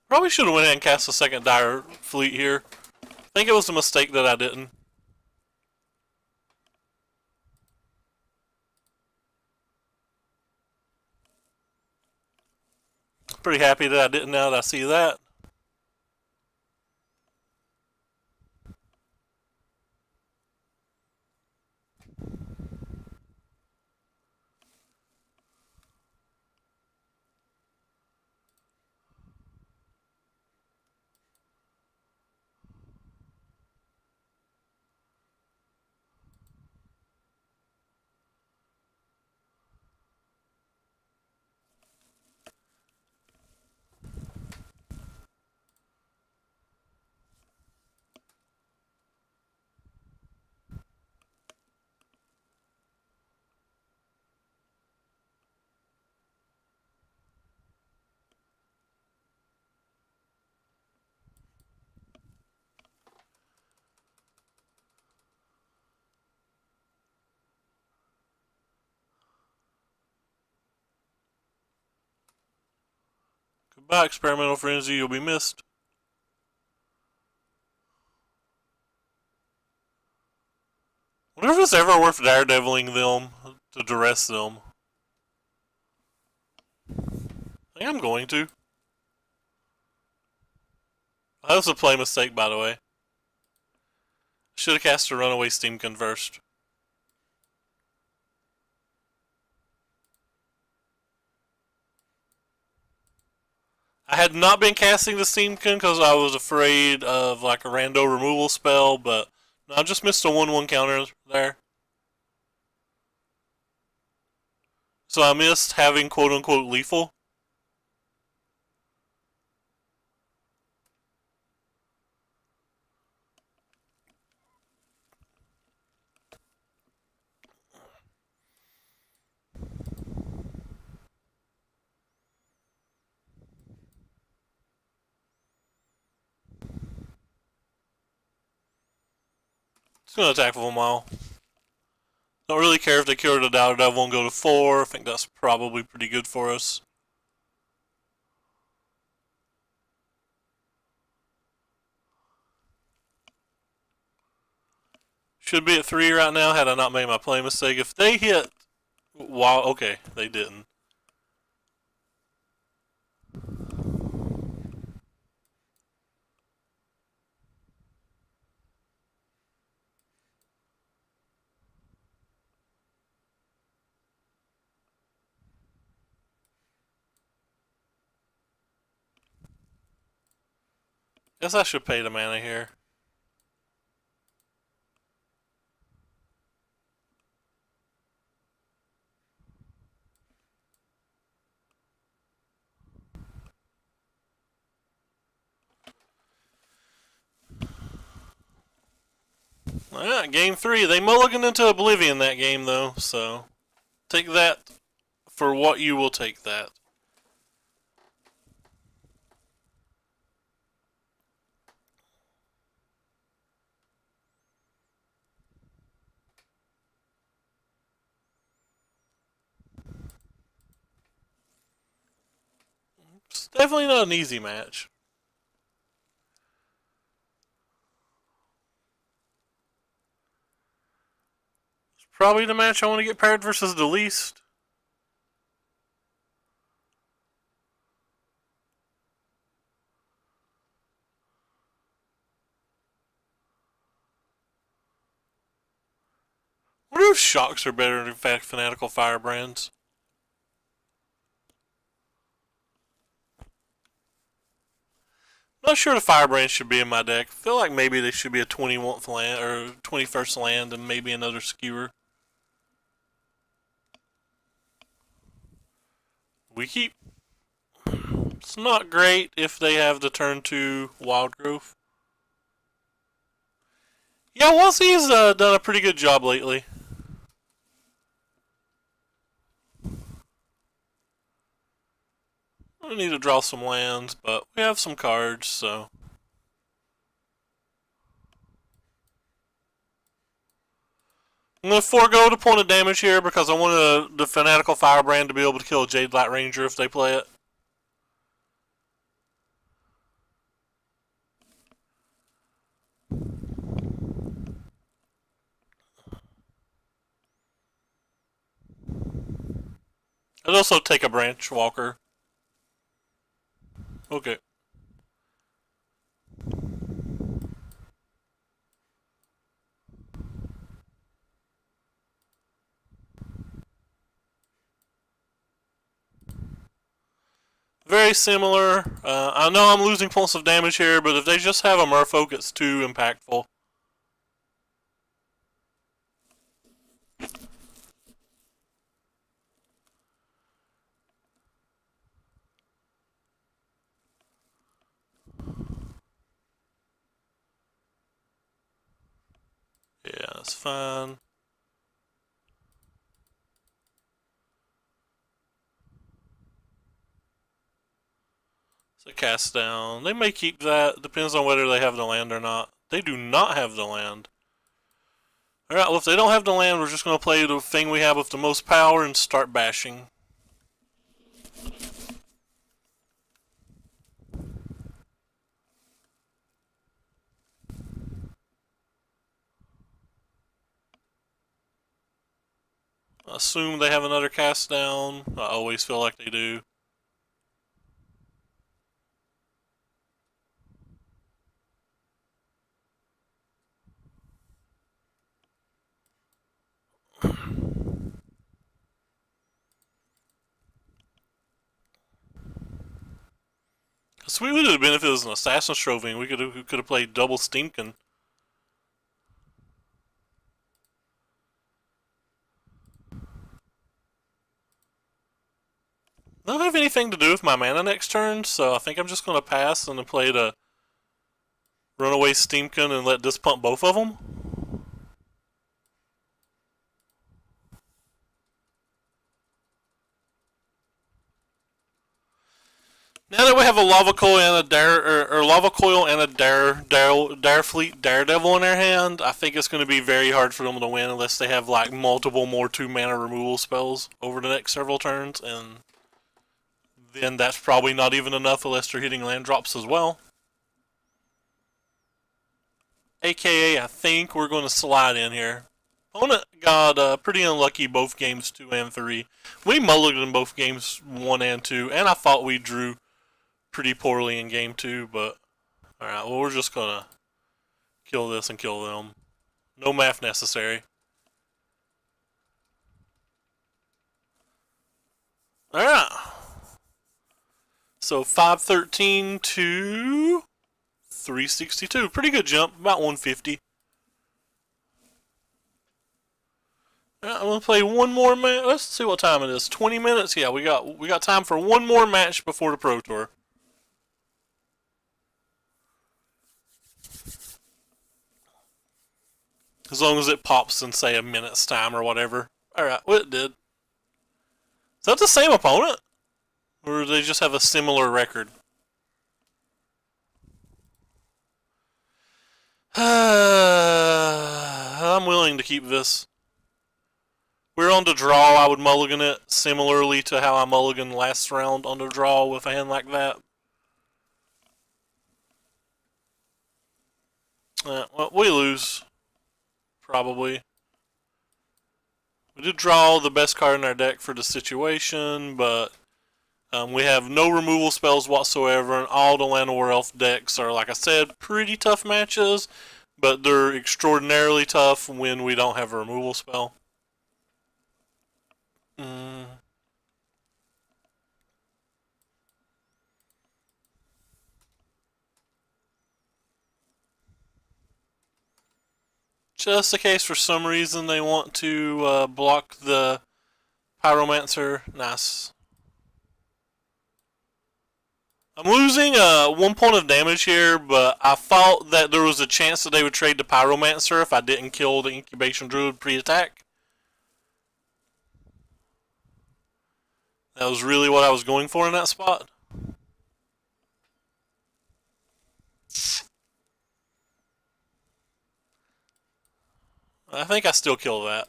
Probably should have went ahead and cast a second Dire Fleet here. I think it was a mistake that I didn't. Pretty happy that I didn't now that I see that. Goodbye, Experimental Frenzy. You'll be missed. I wonder if it's ever worth daredeviling them to duress them. I think I'm going to. That was a play mistake, by the way. Should have cast a Runaway Steamkin first. I had not been casting the Steamkin because I was afraid of like a rando removal spell, but no, I just missed a 1/1 counter there. So I missed having quote unquote lethal. It's going to attack with a mile. Don't really care if they kill the Doubter Devil and go to 4. I think that's probably pretty good for us. Should be at 3 right now had I not made my play mistake. If they hit... Wow, okay, they didn't. Guess I should pay the mana here. Alright, game 3. They mulliganed into oblivion that game, though, so take that for what you will take that. It's definitely not an easy match. It's probably the match I want to get paired versus the least. I wonder if Shocks are better than Fanatical Firebrands. Not sure the Firebrand should be in my deck. I feel like maybe they should be a 21st land or 21st land and maybe another skewer. We keep. It's not great if they have the turn 2 Wild Growth. Yeah, Wazzy's done a pretty good job lately. We need to draw some lands, but we have some cards, so. I'm going to forego the point of damage here because I want the Fanatical Firebrand to be able to kill a Jadelight Ranger if they play it. I'd also take a Branch Walker. Okay. Very similar. I know I'm losing points of damage here, but if they just have a Merfolk, it's too impactful. Yeah, that's fine. So cast down. They may keep that. Depends on whether they have the land or not. They do not have the land. Alright, well if they don't have the land, we're just going to play the thing we have with the most power and start bashing. Assume they have another cast down. I always feel like they do. Sweet would have been if it was an Assassin's Trophy and we could have played double Steamkin. I don't have anything to do with my mana next turn, so I think I'm just going to pass and then play the Runaway Steamkin and let this pump both of them. Now that we have a Lava Coil and a Lava Coil and a Darefleet Daredevil in their hand, I think it's going to be very hard for them to win unless they have like multiple more 2-mana removal spells over the next several turns, and then that's probably not even enough unless they're hitting land drops as well. AKA, I think we're going to slide in here. Opponent got pretty unlucky both games 2 and 3. We mulliganed both games 1 and 2, and I thought we drew pretty poorly in game 2, but alright, well we're just gonna kill this and kill them. No math necessary. Alright. So 513 to 362. Pretty good jump, about 150. I'm gonna play one more match. Let's see what time it is. 20 minutes. Yeah, we got time for one more match before the Pro Tour. As long as it pops in, say, a minute's time or whatever. Alright, well, it did. Is that the same opponent? Or do they just have a similar record? I'm willing to keep this. We're on the draw. I would mulligan it similarly to how I mulligan last round on the draw with a hand like that. Well, we lose. Probably. We did draw the best card in our deck for the situation, but we have no removal spells whatsoever, and all the Llanowar Elf decks are, like I said, pretty tough matches, but they're extraordinarily tough when we don't have a removal spell. Just in case for some reason they want to block the Pyromancer. Nice. I'm losing 1 point of damage here, but I thought that there was a chance that they would trade the Pyromancer if I didn't kill the Incubation Druid pre-attack. That was really what I was going for in that spot. I think I still kill that.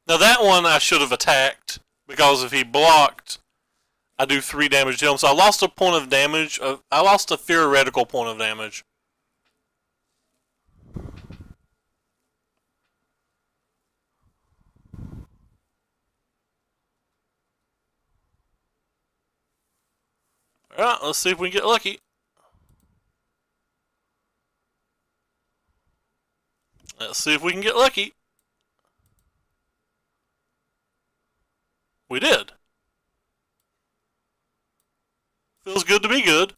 Now that one I should have attacked, because if he blocked, I do 3 damage to him. So I lost a point of damage. I lost a theoretical point of damage. Alright, let's see if we can get lucky. Let's see if we can get lucky. We did. Feels good to be good.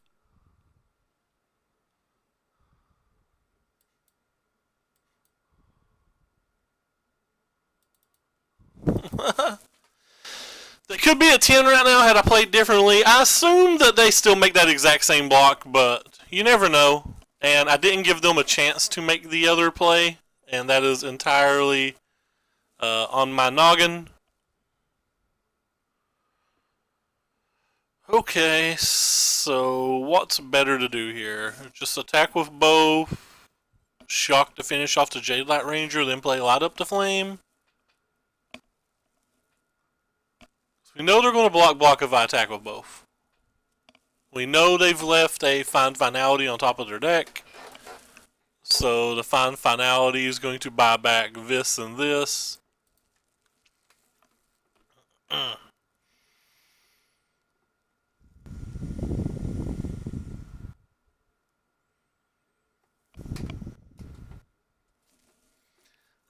They could be at 10 right now had I played differently. I assume that they still make that exact same block, but you never know. And I didn't give them a chance to make the other play, and that is entirely on my noggin. Okay, so what's better to do here? Just attack with bow, shock to finish off the Jadelight Ranger, then play Light Up the Flame. So we know they're going to block if I attack with both. We know they've left a Find Finality on top of their deck. So the Find Finality is going to buy back this and this.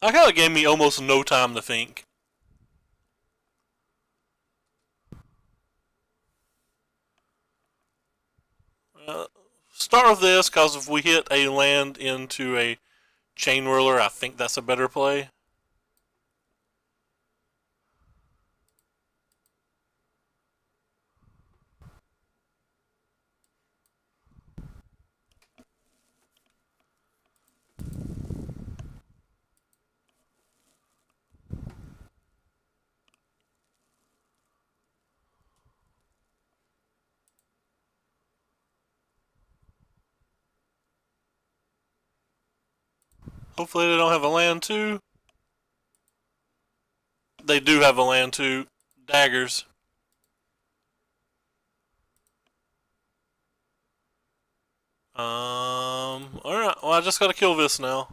I kind of gave me almost no time to think. Start with this, because if we hit a land into a Chain Whirler, I think that's a better play. Hopefully they don't have a land too. They do have a land too. Daggers. Alright, well I just gotta kill this now.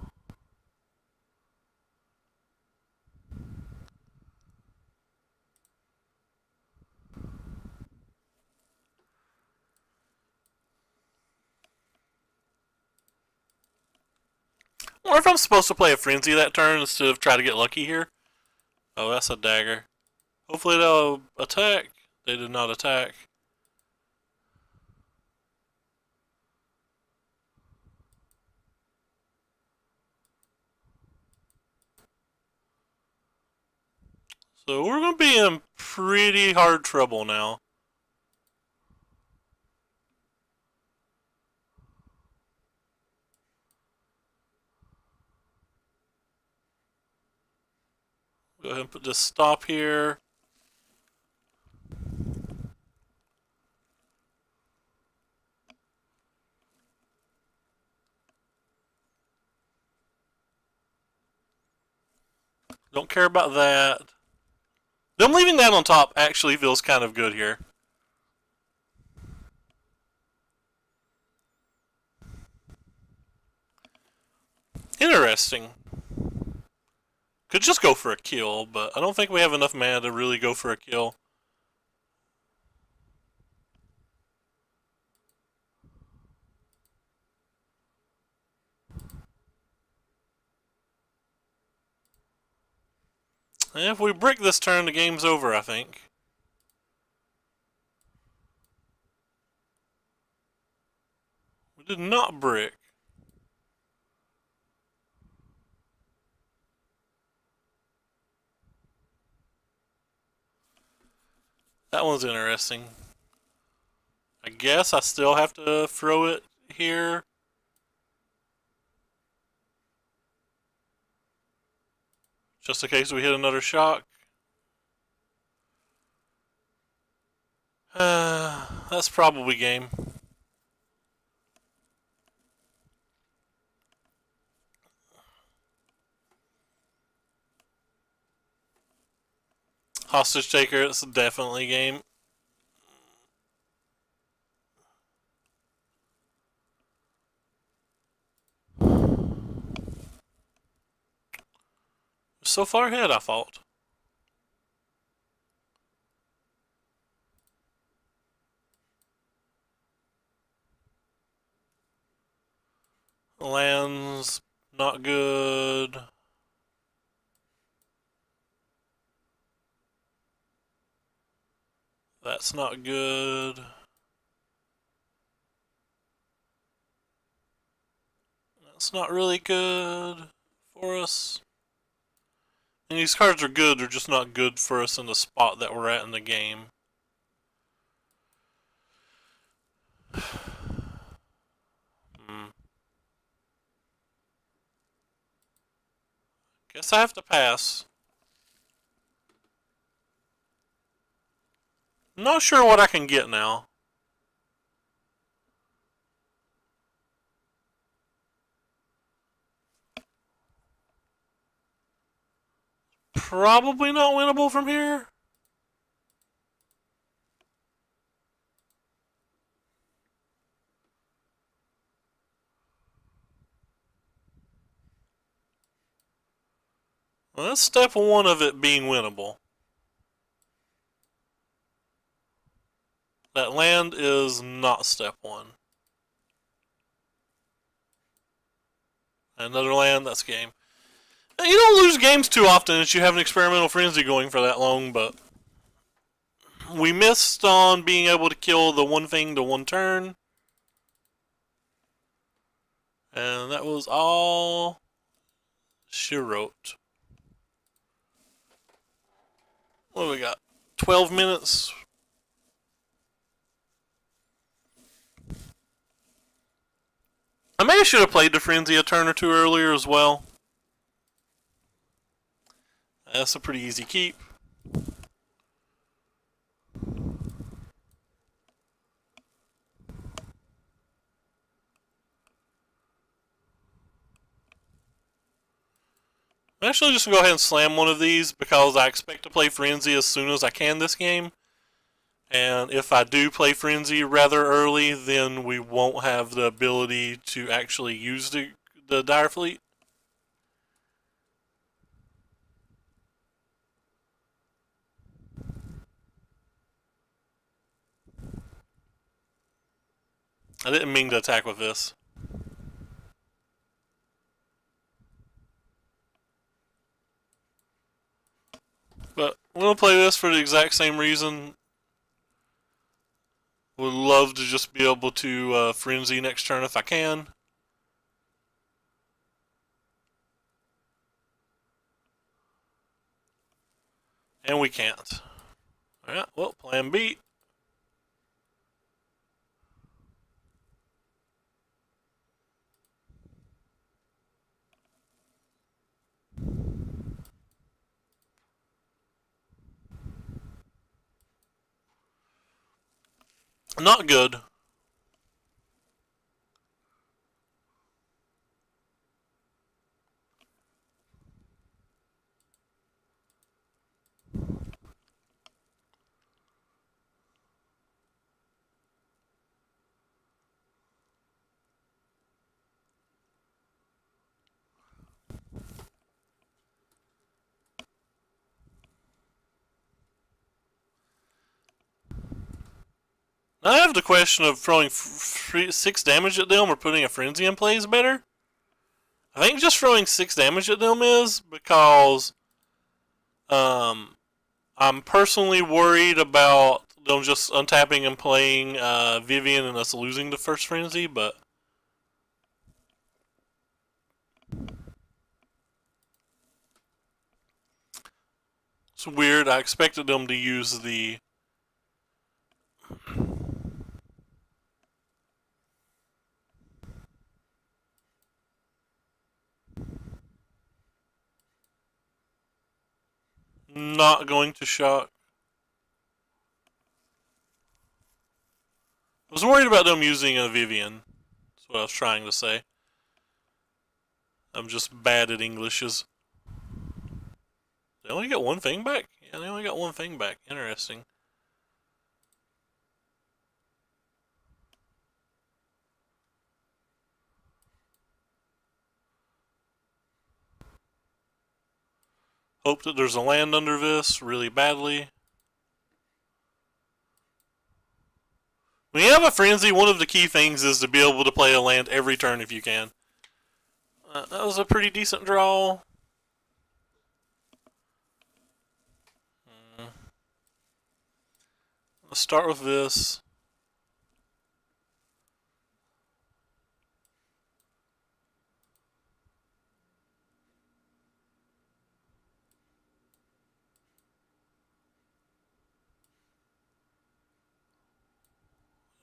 Or if I'm supposed to play a Frenzy that turn instead of try to get lucky here. Oh, that's a dagger. Hopefully they'll attack. They did not attack. So we're going to be in pretty hard trouble now. Go ahead and put this stop here. Don't care about that. Them leaving that on top actually feels kind of good here. Interesting. Could just go for a kill, but I don't think we have enough mana to really go for a kill. And if we brick this turn, the game's over, I think. We did not brick. That one's interesting. I guess I still have to throw it here. Just in case we hit another shock. That's probably game. Hostage taker, it's definitely game. So far ahead, I thought. Lands not good. That's not good. That's not really good for us. And these cards are good, they're just not good for us in the spot that we're at in the game. Guess I have to pass. Not sure what I can get now. Probably not winnable from here. Well, that's step one of it being winnable. That land is not step one. Another land, that's game. You don't lose games too often if you have an experimental frenzy going for that long, but we missed on being able to kill the one thing to one turn. And that was all she wrote. What do we got? 12 minutes. I may have should have played the Frenzy a turn or two earlier as well. That's a pretty easy keep. I'm actually just going to go ahead and slam one of these because I expect to play Frenzy as soon as I can this game. And if I do play Frenzy rather early, then we won't have the ability to actually use the Dire Fleet. I didn't mean to attack with this. But I'm going to play this for the exact same reason. Would love to just be able to frenzy next turn if I can. And we can't. Alright, well, plan B. Not good. I have the question of throwing 6 damage at them or putting a frenzy in play is better. I think just throwing 6 damage at them is because I'm personally worried about them just untapping and playing Vivian and us losing the first frenzy, but it's weird. I expected them to use the not going to shock. I was worried about them using a Vivian. That's what I was trying to say. I'm just bad at Englishes. They only got one thing back? Yeah, they only got one thing back. Interesting. Hope that there's a land under this really badly. When you have a frenzy, one of the key things is to be able to play a land every turn if you can. That was a pretty decent draw. Let's start with this.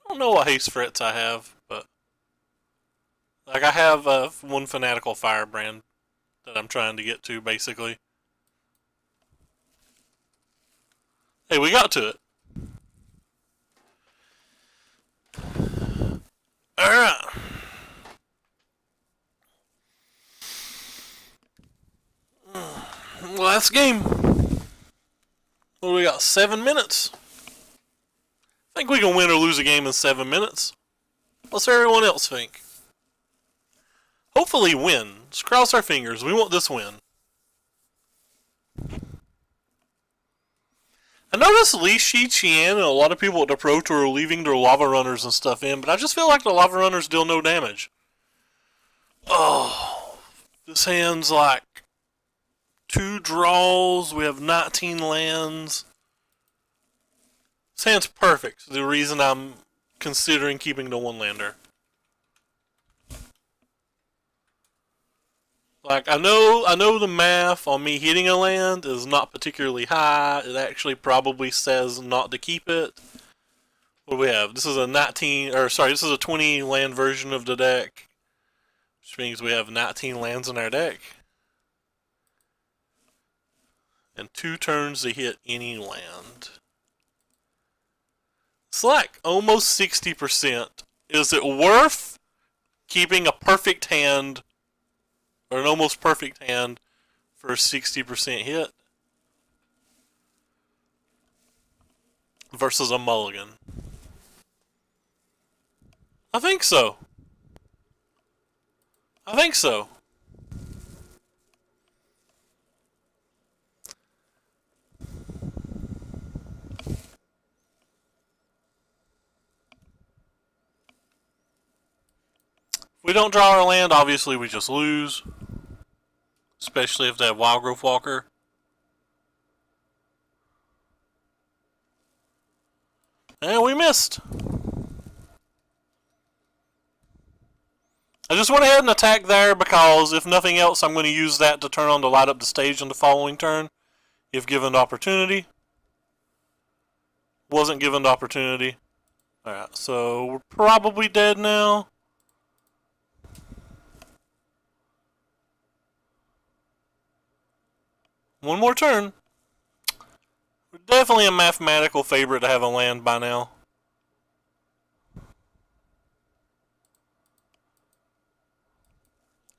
I don't know what haste threats I have, but like I have one fanatical firebrand that I'm trying to get to, basically. Hey, we got to it. Alright. Last game. What do we got? 7 minutes? I think we can win or lose a game in 7 minutes. What's everyone else think? Hopefully win. Just cross our fingers. We want this win. I noticed Li Shiqian and a lot of people at the Pro Tour are leaving their lava runners and stuff in, but I just feel like the lava runners deal no damage. Oh, this hand's like 2 draws. We have 19 lands. This hand's perfect. The reason I'm considering keeping the 1-lander. Like I know the math on me hitting a land is not particularly high. It actually probably says not to keep it. What do we have? This is a 19 or sorry, this is a 20 land version of the deck. Which means we have 19 lands in our deck. And 2 turns to hit any land. It's like almost 60%. Is it worth keeping a perfect hand or an almost perfect hand for a 60% hit versus a mulligan? I think so. I think so. If we don't draw our land, obviously we just lose. Especially if they have Wildgrowth Walker. And we missed. I just went ahead and attacked there because, if nothing else, I'm going to use that to turn on to light up the stage on the following turn, if given the opportunity. Wasn't given the opportunity. Alright, so we're probably dead now. One more turn. We're definitely a mathematical favorite to have a land by now.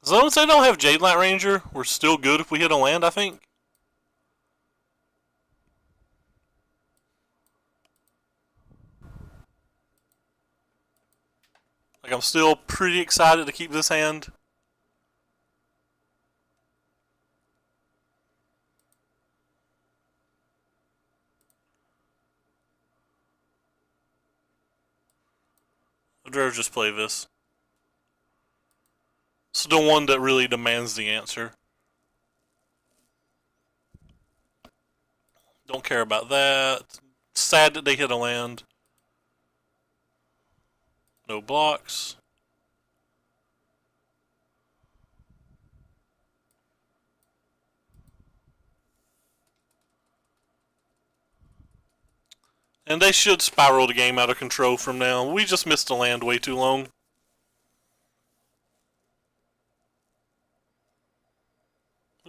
As long as they don't have Jadelight Ranger, we're still good if we hit a land, I think. Like, I'm still pretty excited to keep this hand. I'd rather just play this. It's the one that really demands the answer. Don't care about that. Sad that they hit a land. No blocks. And they should spiral the game out of control from now. We just missed a land way too long.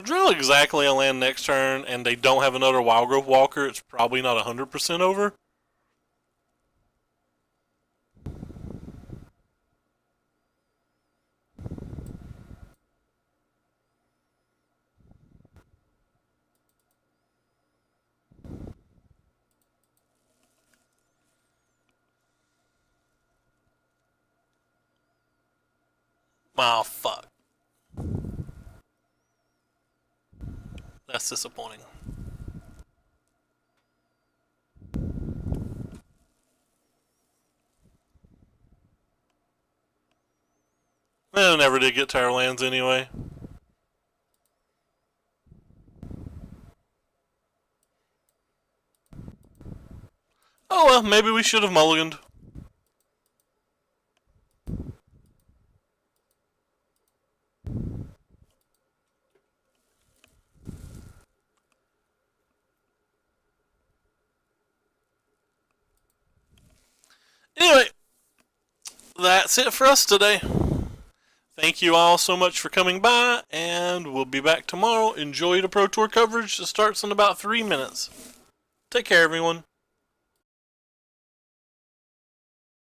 Drill exactly a land next turn, and they don't have another Wildgrowth Walker. It's probably not 100% over. Oh, fuck. That's disappointing. I never did get Tower Lands anyway. Oh well, maybe we should have mulliganed. Anyway, that's it for us today. Thank you all so much for coming by, and we'll be back tomorrow. Enjoy the Pro Tour coverage that starts in about 3 minutes. Take care, everyone.